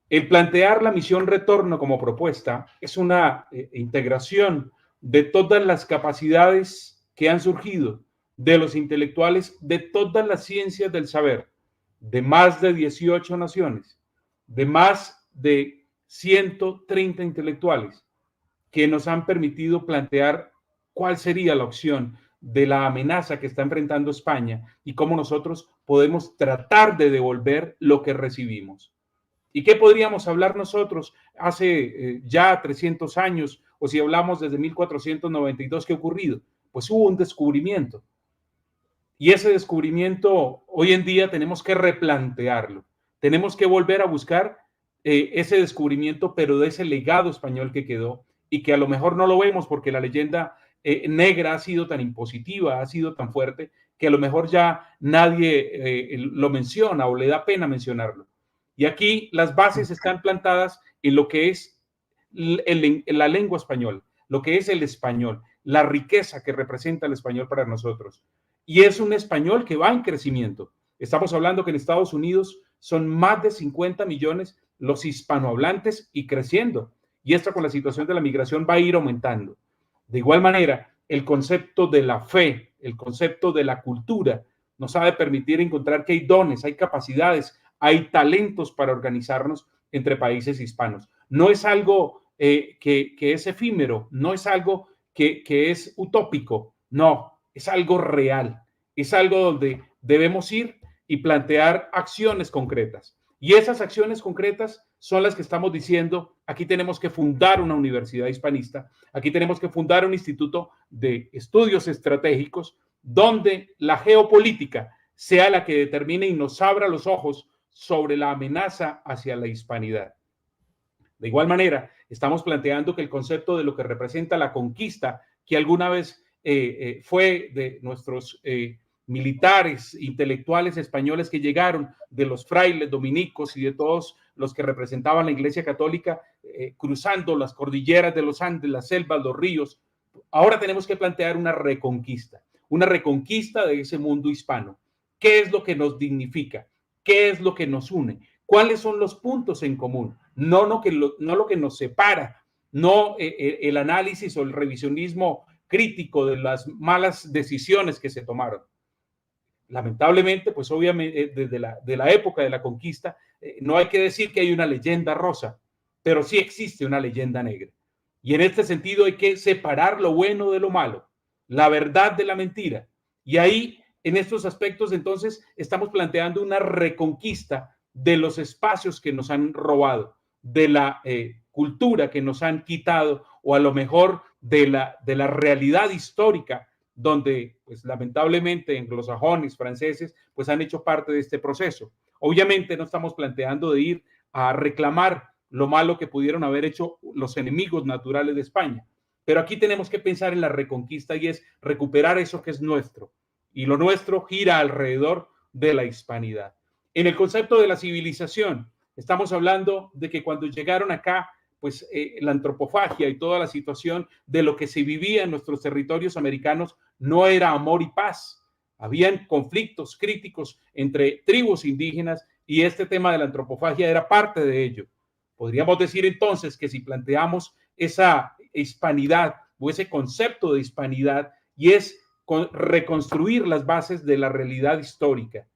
El plantear la misión Retorno como propuesta es una integración de todas las capacidades que han surgido de los intelectuales de todas las ciencias del saber, de más de 18 naciones, de más de 130 intelectuales, que nos han permitido plantear cuál sería la opción de la amenaza que está enfrentando España y cómo nosotros podemos tratar de devolver lo que recibimos. ¿Y qué podríamos hablar nosotros hace ya 300 años, o si hablamos desde 1492, qué ha ocurrido? Pues hubo un descubrimiento. Y ese descubrimiento hoy en día tenemos que replantearlo. Tenemos que volver a buscar ese descubrimiento, pero de ese legado español que quedó y que a lo mejor no lo vemos porque la leyenda negra ha sido tan impositiva, ha sido tan fuerte, que a lo mejor ya nadie lo menciona o le da pena mencionarlo. Y aquí las bases están plantadas en lo que es la lengua española, lo que es el español, la riqueza que representa el español para nosotros. Y es un español que va en crecimiento. Estamos hablando que en Estados Unidos son más de 50 millones los hispanohablantes y creciendo. Y esto, con la situación de la migración, va a ir aumentando. De igual manera, el concepto de la fe, el concepto de la cultura, nos ha de permitir encontrar que hay dones, hay capacidades, hay talentos para organizarnos entre países hispanos. No es algo que es efímero, no es algo que es utópico, no, es algo real, es algo donde debemos ir y plantear acciones concretas. Y esas acciones concretas son las que estamos diciendo: aquí tenemos que fundar una universidad hispanista, aquí tenemos que fundar un instituto de estudios estratégicos, donde la geopolítica sea la que determine y nos abra los ojos sobre la amenaza hacia la hispanidad. De igual manera, estamos planteando que el concepto de lo que representa la conquista, que alguna vez fue de nuestros militares, intelectuales españoles que llegaron, de los frailes dominicos y de todos los que representaban la Iglesia Católica, cruzando las cordilleras de los Andes, las selvas, los ríos. Ahora tenemos que plantear una reconquista de ese mundo hispano. ¿Qué es lo que nos dignifica? ¿Qué es lo que nos une? ¿Cuáles son los puntos en común? No lo que nos separa, no el análisis o el revisionismo crítico de las malas decisiones que se tomaron. Lamentablemente, pues obviamente desde la época de la conquista, no hay que decir que hay una leyenda rosa, pero sí existe una leyenda negra. Y en este sentido hay que separar lo bueno de lo malo, la verdad de la mentira. Y ahí, en estos aspectos, entonces, estamos planteando una reconquista de los espacios que nos han robado, de la cultura que nos han quitado, o a lo mejor de la realidad histórica, donde, pues, lamentablemente, anglosajones, franceses, pues han hecho parte de este proceso. Obviamente no estamos planteando de ir a reclamar lo malo que pudieron haber hecho los enemigos naturales de España, pero aquí tenemos que pensar en la reconquista y es recuperar eso que es nuestro, y lo nuestro gira alrededor de la hispanidad. En el concepto de la civilización, estamos hablando de que cuando llegaron acá, pues la antropofagia y toda la situación de lo que se vivía en nuestros territorios americanos no era amor y paz. Habían conflictos críticos entre tribus indígenas y este tema de la antropofagia era parte de ello. Podríamos decir entonces que si planteamos esa hispanidad o ese concepto de hispanidad, y es reconstruir las bases de la realidad histórica,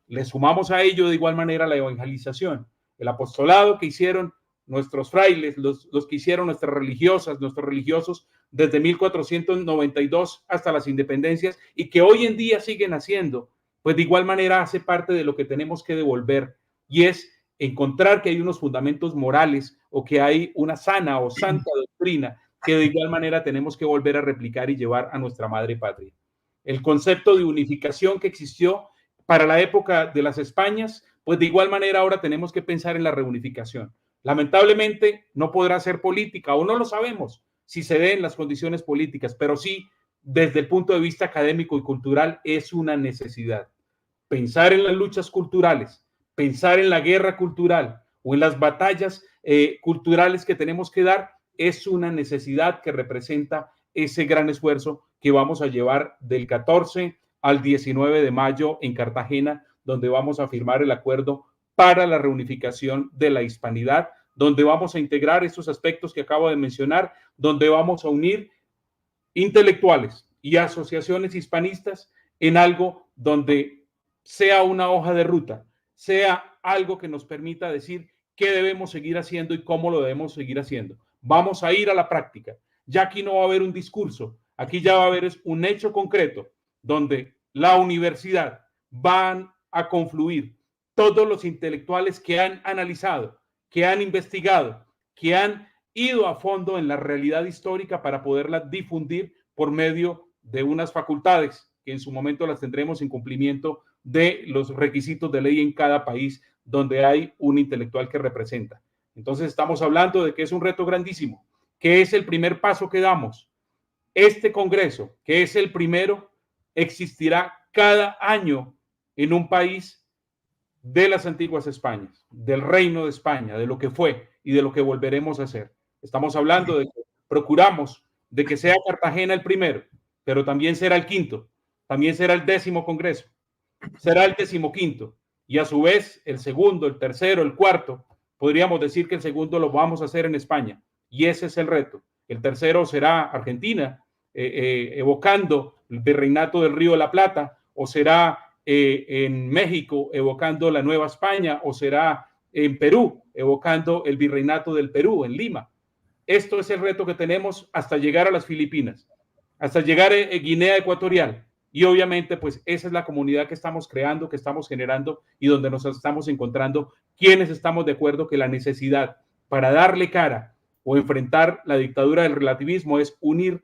le sumamos a ello de igual manera la evangelización, el apostolado que hicieron nuestros frailes, los que hicieron nuestras religiosas, nuestros religiosos desde 1492 hasta las independencias, y que hoy en día siguen haciendo, pues de igual manera hace parte de lo que tenemos que devolver, y es encontrar que hay unos fundamentos morales o que hay una sana o santa doctrina que de igual manera tenemos que volver a replicar y llevar a nuestra madre patria. El concepto de unificación que existió para la época de las Españas, pues de igual manera ahora tenemos que pensar en la reunificación. Lamentablemente no podrá ser política, o no lo sabemos si se den las condiciones políticas, pero sí desde el punto de vista académico y cultural es una necesidad. Pensar en las luchas culturales, pensar en la guerra cultural o en las batallas culturales que tenemos que dar es una necesidad que representa ese gran esfuerzo que vamos a llevar del 14 al 19 de mayo en Cartagena, donde vamos a firmar el acuerdo para la reunificación de la hispanidad, donde vamos a integrar esos aspectos que acabo de mencionar, donde vamos a unir intelectuales y asociaciones hispanistas en algo donde sea una hoja de ruta, sea algo que nos permita decir qué debemos seguir haciendo y cómo lo debemos seguir haciendo. Vamos a ir a la práctica. Ya aquí no va a haber un discurso, aquí ya va a haber un hecho concreto donde la universidad van a confluir todos los intelectuales que han analizado, que han investigado, que han ido a fondo en la realidad histórica para poderla difundir por medio de unas facultades que en su momento las tendremos en cumplimiento de los requisitos de ley en cada país donde hay un intelectual que representa. Entonces estamos hablando de que es un reto grandísimo, que es el primer paso que damos. Este congreso, que es el primero, existirá cada año en un país de las antiguas Españas, del Reino de España, de lo que fue y de lo que volveremos a hacer. Estamos hablando de que procuramos de que sea Cartagena el primero, pero también será el quinto, también será el 10º congreso, será el 15º, y a su vez el segundo, el tercero, el cuarto. Podríamos decir que el segundo lo vamos a hacer en España, y ese es el reto. El tercero será Argentina, evocando el virreinato del Río de la Plata, o será en México, evocando la Nueva España, o será en Perú, evocando el virreinato del Perú, en Lima. Esto es el reto que tenemos hasta llegar a las Filipinas, hasta llegar a Guinea Ecuatorial. Y obviamente, pues esa es la comunidad que estamos creando, que estamos generando y donde nos estamos encontrando quienes estamos de acuerdo que la necesidad para darle cara o enfrentar la dictadura del relativismo es unir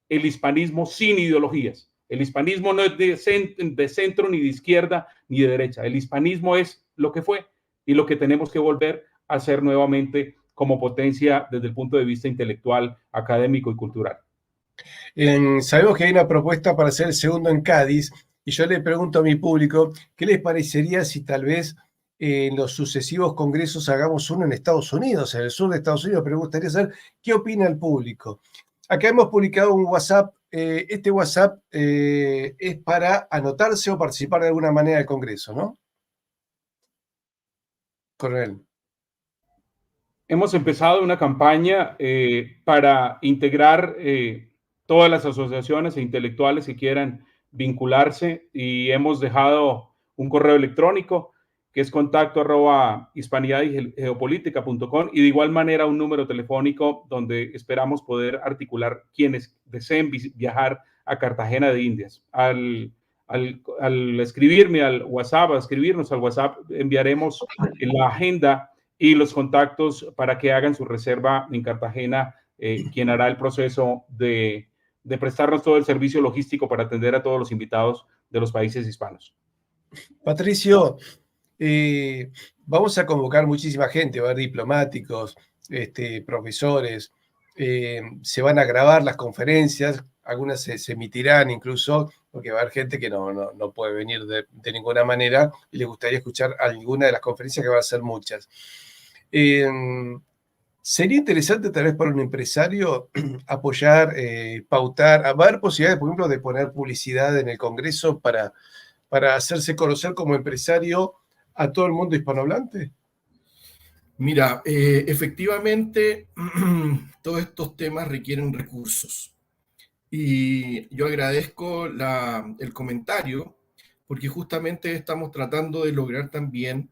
el hispanismo sin ideologías. El hispanismo no es de centro, ni de izquierda, ni de derecha. El hispanismo es lo que fue y lo que tenemos que volver a hacer nuevamente como potencia desde el punto de vista intelectual, académico y cultural. Sabemos que hay una propuesta para hacer el segundo en Cádiz, y yo le pregunto a mi público, ¿qué les parecería si tal vez en los sucesivos congresos hagamos uno en Estados Unidos, en el sur de Estados Unidos? Pero me gustaría saber qué opina el público. Acá hemos publicado un WhatsApp. Este WhatsApp es para anotarse o participar de alguna manera del congreso, ¿no? Coronel. Hemos empezado una campaña para integrar todas las asociaciones e intelectuales que quieran vincularse, y hemos dejado un correo electrónico que es contacto@hispanidadgeopolítica.com, y de igual manera un número telefónico donde esperamos poder articular quienes deseen viajar a Cartagena de Indias. Al escribirme al WhatsApp, a escribirnos al WhatsApp, enviaremos la agenda y los contactos para que hagan su reserva en Cartagena, quien hará el proceso de prestarnos todo el servicio logístico para atender a todos los invitados de los países hispanos. Patricio, vamos a convocar muchísima gente, va a haber diplomáticos, profesores, se van a grabar las conferencias, algunas se emitirán incluso, porque va a haber gente que no puede venir de ninguna manera y le gustaría escuchar alguna de las conferencias, que van a ser muchas. Sería interesante tal vez para un empresario apoyar, pautar, va a haber posibilidades, por ejemplo, de poner publicidad en el Congreso para hacerse conocer como empresario a todo el mundo hispanohablante. Mira, efectivamente, todos estos temas requieren recursos. Y yo agradezco el comentario, porque justamente estamos tratando de lograr también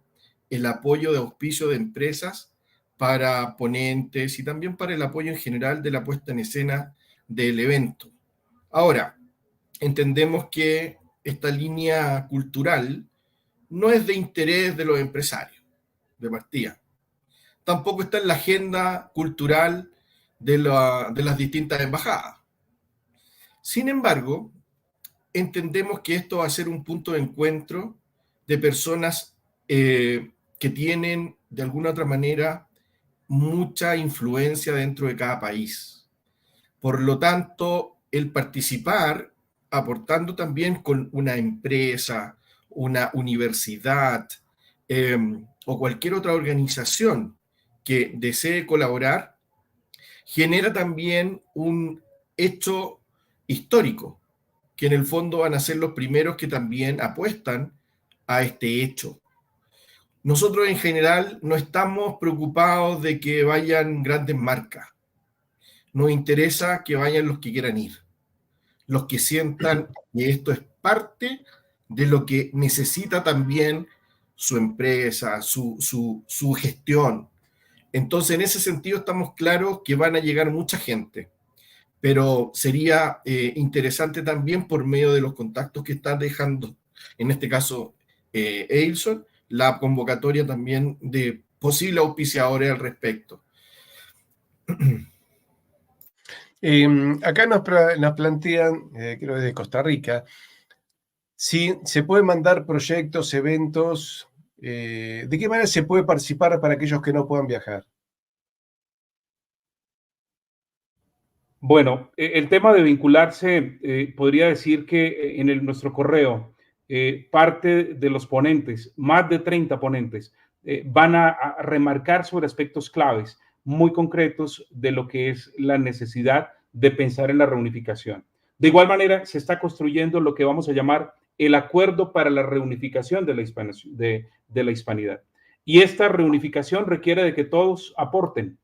el apoyo de auspicio de empresas para ponentes y también para el apoyo en general de la puesta en escena del evento. Ahora, entendemos que esta línea cultural no es de interés de los empresarios, de partida. Tampoco está en la agenda cultural de las distintas embajadas. Sin embargo, entendemos que esto va a ser un punto de encuentro de personas que tienen, de alguna otra manera, mucha influencia dentro de cada país. Por lo tanto, el participar, aportando también con una empresa, una universidad o cualquier otra organización que desee colaborar, genera también un hecho histórico, que en el fondo van a ser los primeros que también apuestan a este hecho. Nosotros en general no estamos preocupados de que vayan grandes marcas. Nos interesa que vayan los que quieran ir, los que sientan que esto es parte de lo que necesita también su empresa, su gestión. Entonces, en ese sentido estamos claros que van a llegar mucha gente, pero sería interesante también, por medio de los contactos que están dejando, en este caso Eilson, la convocatoria también de posibles auspiciadores al respecto. Acá nos plantean, creo que de Costa Rica, si se pueden mandar proyectos, eventos, ¿de qué manera se puede participar para aquellos que no puedan viajar? Bueno, el tema de vincularse, podría decir que en nuestro correo, parte de los ponentes, más de 30 ponentes, van a remarcar sobre aspectos claves muy concretos de lo que es la necesidad de pensar en la reunificación. De igual manera, se está construyendo lo que vamos a llamar el acuerdo para la reunificación de la hispanidad. Y esta reunificación requiere de que todos aporten,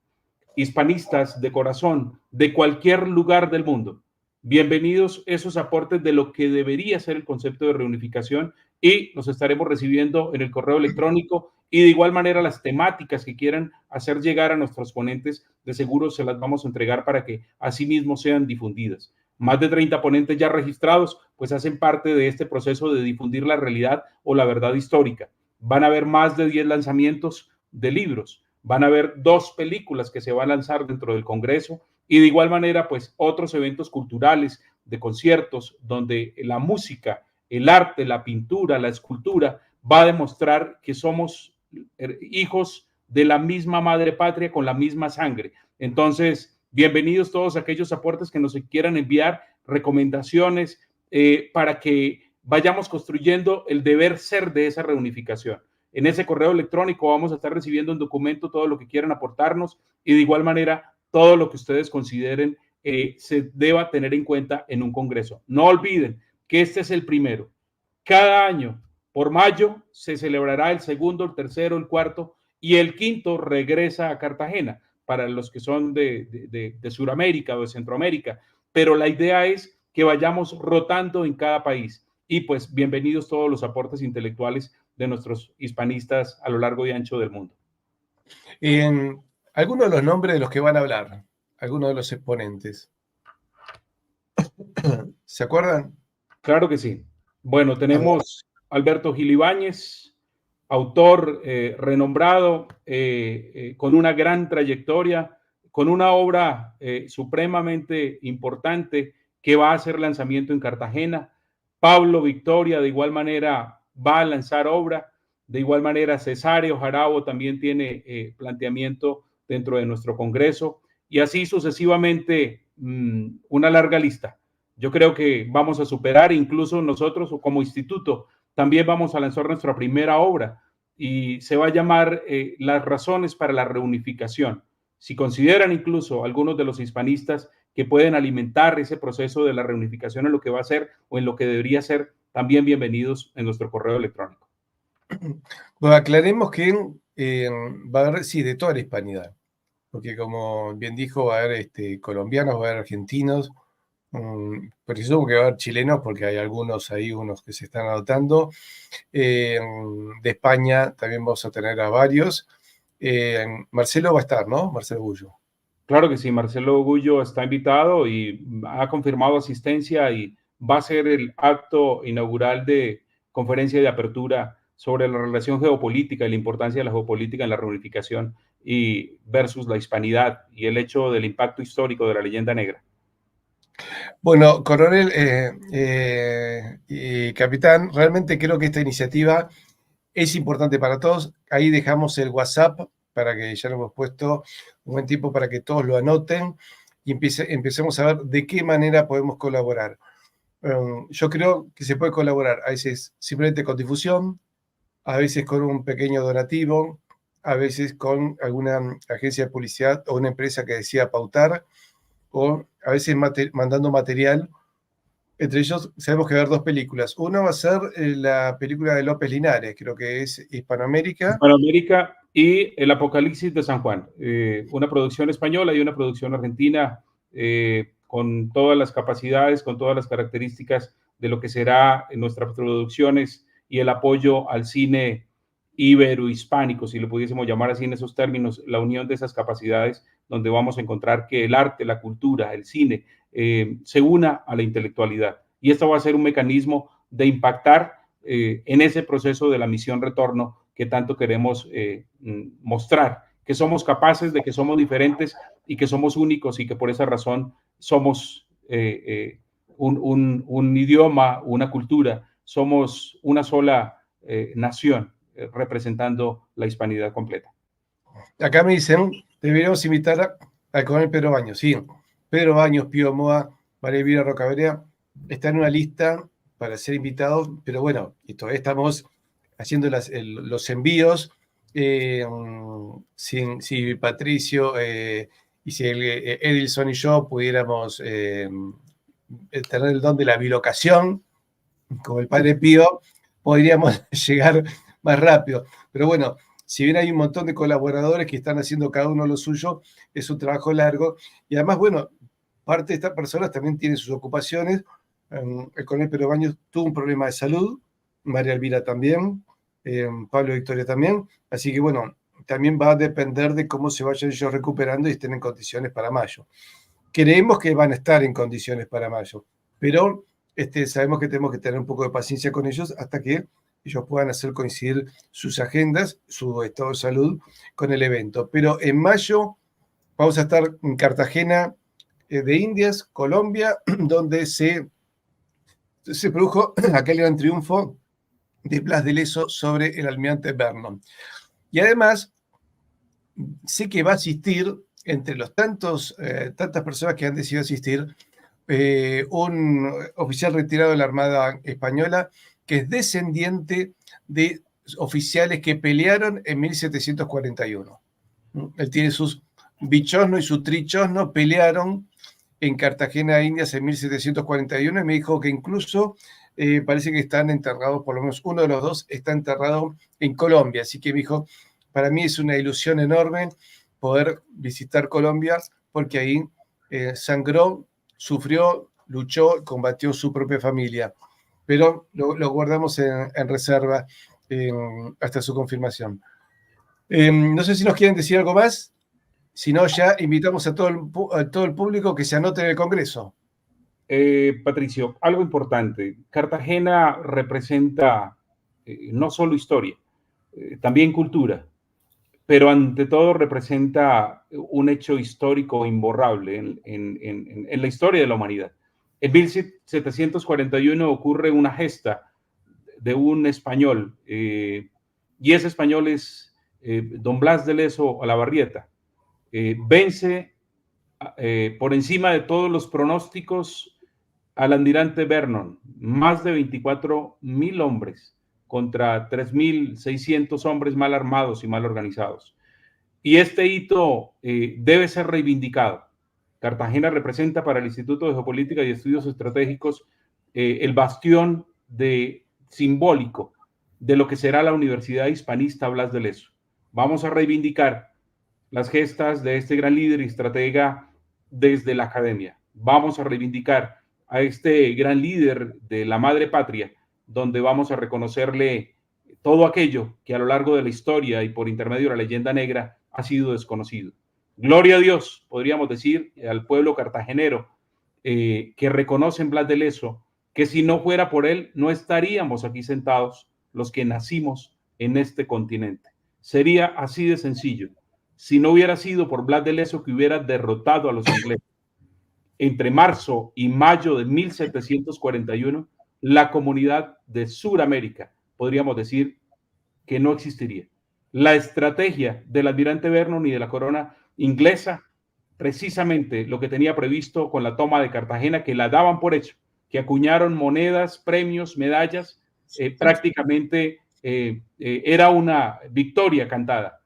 hispanistas de corazón, de cualquier lugar del mundo. Bienvenidos esos aportes de lo que debería ser el concepto de reunificación, y los estaremos recibiendo en el correo electrónico, y de igual manera las temáticas que quieran hacer llegar a nuestros ponentes, de seguro se las vamos a entregar para que asimismo sean difundidas. Más de 30 ponentes ya registrados, pues hacen parte de este proceso de difundir la realidad o la verdad histórica. Van a haber más de 10 lanzamientos de libros. Van a haber 2 películas que se van a lanzar dentro del Congreso, y de igual manera, pues otros eventos culturales, de conciertos, donde la música, el arte, la pintura, la escultura, va a demostrar que somos hijos de la misma madre patria con la misma sangre. Entonces, bienvenidos todos aquellos aportes que nos quieran enviar, recomendaciones, para que vayamos construyendo el deber ser de esa reunificación. En ese correo electrónico vamos a estar recibiendo un documento, todo lo que quieran aportarnos, y de igual manera todo lo que ustedes consideren se deba tener en cuenta en un congreso. No olviden que este es el primero. Cada año, por mayo, se celebrará el segundo, el tercero, el cuarto, y el quinto regresa a Cartagena para los que son de Sudamérica o de Centroamérica. Pero la idea es que vayamos rotando en cada país. Y pues bienvenidos todos los aportes intelectuales de nuestros hispanistas a lo largo y ancho del mundo. Algunos de los nombres de los que van a hablar, algunos de los exponentes. ¿Se acuerdan? Claro que sí. Bueno, tenemos Alberto Gil Ibáñez, autor renombrado, con una gran trayectoria, con una obra supremamente importante que va a hacer lanzamiento en Cartagena. Pablo Victoria, de igual manera, va a lanzar obra. De igual manera, Cesario Jarabo también tiene planteamiento dentro de nuestro Congreso. Y así sucesivamente, una larga lista. Yo creo que vamos a superar, incluso nosotros como instituto, también vamos a lanzar nuestra primera obra y se va a llamar Las razones para la reunificación. Si consideran incluso algunos de los hispanistas que pueden alimentar ese proceso de la reunificación en lo que va a ser o en lo que debería ser, también bienvenidos en nuestro correo electrónico. Bueno, aclaremos que va a haber, sí, de toda la hispanidad, porque como bien dijo, va a haber colombianos, va a haber argentinos, presumo que va a haber chilenos, porque hay algunos ahí, unos que se están anotando. De España también vamos a tener a varios. Marcelo va a estar, ¿no? Marcelo Gullo. Claro que sí, Marcelo Gullo está invitado y ha confirmado asistencia y va a ser el acto inaugural de conferencia de apertura sobre la relación geopolítica y la importancia de la geopolítica en la reunificación y versus la hispanidad y el hecho del impacto histórico de la leyenda negra. Bueno, coronel y capitán, realmente creo que esta iniciativa es importante para todos. Ahí dejamos el WhatsApp para que ya lo hemos puesto un buen tiempo para que todos lo anoten y empecemos a ver de qué manera podemos colaborar. Yo creo que se puede colaborar a veces simplemente con difusión, a veces con un pequeño donativo, a veces con alguna agencia de publicidad o una empresa que decida pautar, o a veces mandando material. Entre ellos, sabemos que va a haber dos películas. Una va a ser la película de López Linares, creo que es Hispanoamérica. Hispanoamérica y El Apocalipsis de San Juan, una producción española y una producción argentina, con todas las capacidades, con todas las características de lo que será en nuestras producciones y el apoyo al cine ibero-hispánico, si lo pudiésemos llamar así en esos términos, la unión de esas capacidades, donde vamos a encontrar que el arte, la cultura, el cine, se una a la intelectualidad. Y esto va a ser un mecanismo de impactar en ese proceso de la misión retorno que tanto queremos mostrar, que somos capaces, de que somos diferentes y que somos únicos y que por esa razón somos un idioma, una cultura, somos una sola nación representando la hispanidad completa. Acá me dicen, deberíamos invitar al coronel Pedro Baños. Sí, Pedro Baños, Pío Moa, María Elvira Rocaberea, está en una lista para ser invitados, pero bueno, y todavía estamos haciendo los envíos. Si Patricio y si Edilson y yo pudiéramos tener el don de la bilocación, como el padre Pío, podríamos llegar más rápido. Pero bueno, si bien hay un montón de colaboradores que están haciendo cada uno lo suyo, es un trabajo largo. Y además, bueno, parte de estas personas también tienen sus ocupaciones. El coronel Pedro Baños tuvo un problema de salud, María Elvira también, Pablo Victoria también. Así que bueno, también va a depender de cómo se vayan ellos recuperando y estén en condiciones para mayo. Creemos que van a estar en condiciones para mayo, pero sabemos que tenemos que tener un poco de paciencia con ellos hasta que ellos puedan hacer coincidir sus agendas, su estado de salud con el evento. Pero en mayo vamos a estar en Cartagena de Indias, Colombia, donde se produjo aquel gran triunfo de Blas de Lezo sobre el almirante Vernon. Y además, sé que va a asistir, entre los tantas personas que han decidido asistir, un oficial retirado de la Armada Española que es descendiente de oficiales que pelearon en 1741. Él tiene sus bichosno y su trichosno, pelearon en Cartagena de Indias en 1741 y me dijo que incluso parece que están enterrados, por lo menos uno de los dos está enterrado en Colombia. Así que me dijo, para mí es una ilusión enorme poder visitar Colombia porque ahí sangró, sufrió, luchó, combatió su propia familia. Pero lo guardamos en reserva hasta su confirmación. No sé si nos quieren decir algo más. Si no, ya invitamos a todo el público que se anote en el Congreso. Patricio, algo importante. Cartagena representa no solo historia, también cultura, pero ante todo representa un hecho histórico imborrable en la historia de la humanidad. En 1741 ocurre una gesta de un español, y ese español es don Blas de Lezo Olavarrieta. Vence por encima de todos los pronósticos al almirante Vernon, más de 24,000 hombres contra 3,600 hombres mal armados y mal organizados. Y este hito debe ser reivindicado. Cartagena representa para el Instituto de Geopolítica y Estudios Estratégicos el bastión simbólico de lo que será la Universidad Hispanista Blas de Lezo. Vamos a reivindicar las gestas de este gran líder y estratega desde la academia. Vamos a reivindicar a este gran líder de la madre patria, donde vamos a reconocerle todo aquello que a lo largo de la historia y por intermedio de la leyenda negra ha sido desconocido. Gloria a Dios, podríamos decir, al pueblo cartagenero, que reconoce en Blas de Lezo, que si no fuera por él, no estaríamos aquí sentados los que nacimos en este continente. Sería así de sencillo. Si no hubiera sido por Blas de Lezo, que hubiera derrotado a los ingleses entre marzo y mayo de 1741, la comunidad de Suramérica, podríamos decir, que no existiría. La estrategia del almirante Vernon y de la corona inglesa, precisamente lo que tenía previsto con la toma de Cartagena, que la daban por hecho, que acuñaron monedas, premios, medallas, prácticamente era una victoria cantada,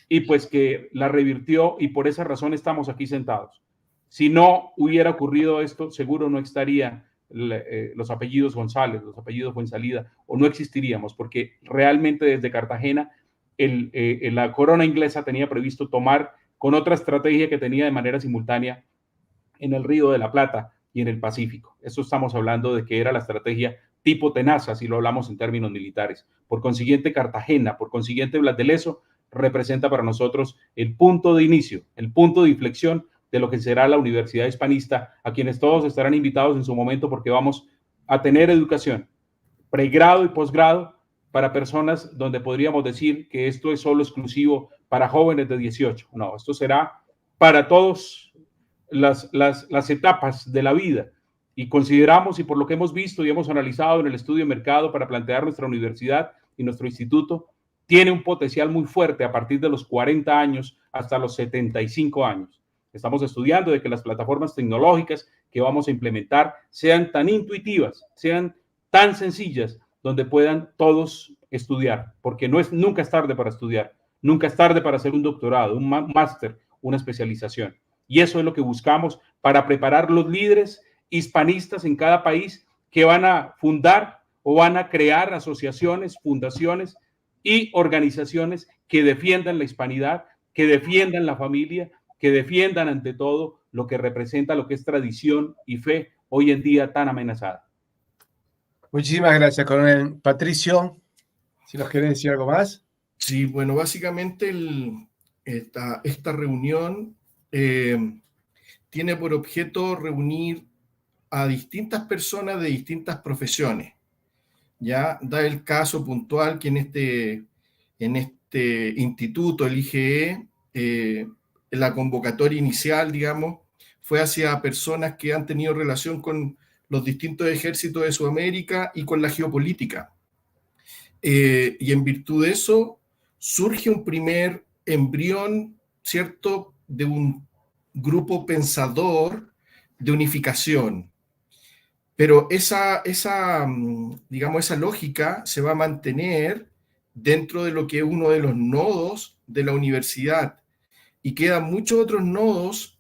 y pues que la revirtió, y por esa razón estamos aquí sentados. Si no hubiera ocurrido esto, seguro no estaría los apellidos González, los apellidos Fuensalida, o no existiríamos, porque realmente desde Cartagena la corona inglesa tenía previsto tomar con otra estrategia que tenía de manera simultánea en el Río de la Plata y en el Pacífico. Eso estamos hablando de que era la estrategia tipo tenaza, si lo hablamos en términos militares. Por consiguiente, Cartagena, por consiguiente, Blas de Lezo representa para nosotros el punto de inicio, el punto de inflexión de lo que será la Universidad Hispanista, a quienes todos estarán invitados en su momento, porque vamos a tener educación, pregrado y posgrado, para personas donde podríamos decir que esto es solo exclusivo para jóvenes de 18. No, esto será para todas las etapas de la vida. Y consideramos, y por lo que hemos visto y hemos analizado en el estudio de mercado para plantear nuestra universidad y nuestro instituto, tiene un potencial muy fuerte a partir de los 40 años hasta los 75 años. Estamos estudiando de que las plataformas tecnológicas que vamos a implementar sean tan intuitivas, sean tan sencillas, donde puedan todos estudiar, porque nunca es tarde para estudiar, nunca es tarde para hacer un doctorado, un máster, una especialización. Y eso es lo que buscamos para preparar los líderes hispanistas en cada país que van a fundar o van a crear asociaciones, fundaciones y organizaciones que defiendan la hispanidad, que defiendan la familia, que defiendan ante todo lo que representa lo que es tradición y fe hoy en día tan amenazada. Muchísimas gracias, coronel. Patricio, si nos querés decir algo más. Sí, bueno, básicamente esta reunión tiene por objeto reunir a distintas personas de distintas profesiones. Ya da el caso puntual que en este instituto, el IGE, la convocatoria inicial, digamos, fue hacia personas que han tenido relación con los distintos ejércitos de Sudamérica y con la geopolítica. Y en virtud de eso surge un primer embrión, ¿cierto?, de un grupo pensador de unificación. Pero esa lógica se va a mantener dentro de lo que es uno de los nodos de la universidad, y quedan muchos otros nodos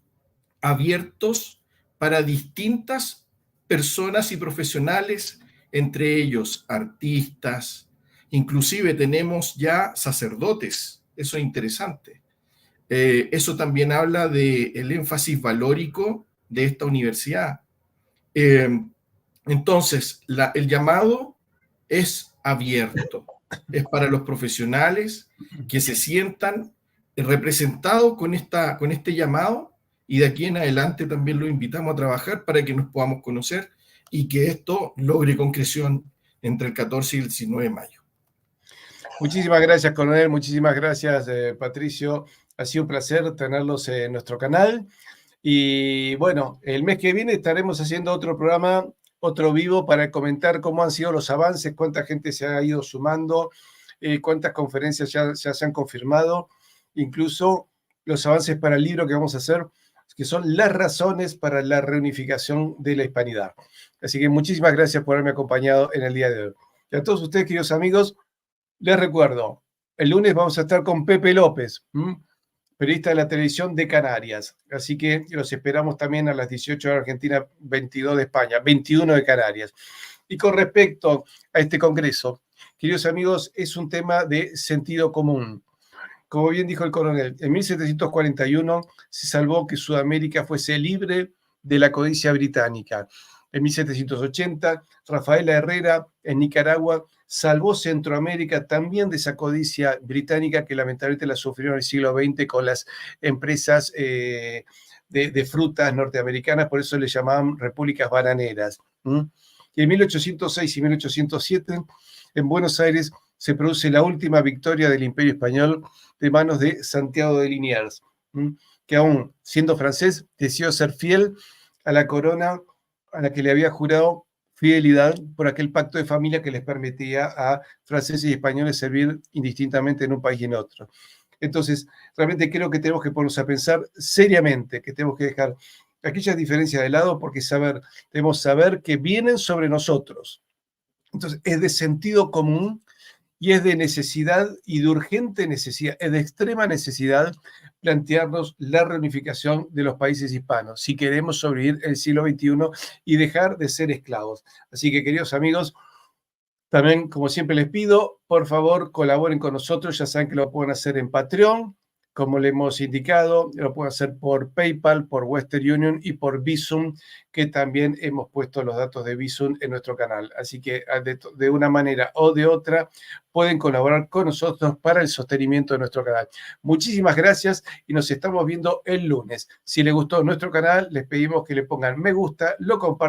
abiertos para distintas personas y profesionales, entre ellos artistas, inclusive tenemos ya sacerdotes. Eso es interesante. Eso también habla del énfasis valórico de esta universidad. Entonces, el llamado es abierto. es para los profesionales que se sientan representados con este llamado, y de aquí en adelante también los invitamos a trabajar para que nos podamos conocer y que esto logre concreción entre el 14 y el 19 de mayo. Muchísimas gracias, coronel. Muchísimas gracias, Patricio. Ha sido un placer tenerlos en nuestro canal. Y bueno, el mes que viene estaremos haciendo otro programa, otro vivo, para comentar cómo han sido los avances, cuánta gente se ha ido sumando, cuántas conferencias ya se han confirmado, incluso los avances para el libro que vamos a hacer, que son las razones para la reunificación de la hispanidad. Así que muchísimas gracias por haberme acompañado en el día de hoy. Y a todos ustedes, queridos amigos, les recuerdo, el lunes vamos a estar con Pepe López, periodista de la televisión de Canarias. Así que los esperamos también a las 18 de Argentina, 22 de España, 21 de Canarias. Y con respecto a este congreso, queridos amigos, es un tema de sentido común. Como bien dijo el coronel, en 1741 se salvó que Sudamérica fuese libre de la codicia británica. En 1780, Rafaela Herrera, en Nicaragua, salvó Centroamérica también de esa codicia británica que lamentablemente la sufrieron en el siglo XX con las empresas de frutas norteamericanas, por eso le llamaban repúblicas bananeras. Y en 1806 y 1807, en Buenos Aires, se produce la última victoria del Imperio Español de manos de Santiago de Liniers, que aún siendo francés, decidió ser fiel a la corona a la que le había jurado fidelidad por aquel pacto de familia que les permitía a franceses y españoles servir indistintamente en un país y en otro. Entonces, realmente creo que tenemos que ponernos a pensar seriamente, que tenemos que dejar aquellas diferencias de lado, porque debemos saber que vienen sobre nosotros. Entonces, es de sentido común y es de necesidad y de urgente necesidad, es de extrema necesidad plantearnos la reunificación de los países hispanos si queremos sobrevivir el siglo XXI y dejar de ser esclavos. Así que, queridos amigos, también, como siempre les pido, por favor, colaboren con nosotros. Ya saben que lo pueden hacer en Patreon, como le hemos indicado, lo pueden hacer por PayPal, por Western Union y por Bizum, que también hemos puesto los datos de Bizum en nuestro canal. Así que de una manera o de otra pueden colaborar con nosotros para el sostenimiento de nuestro canal. Muchísimas gracias y nos estamos viendo el lunes. Si les gustó nuestro canal, les pedimos que le pongan me gusta, lo compartan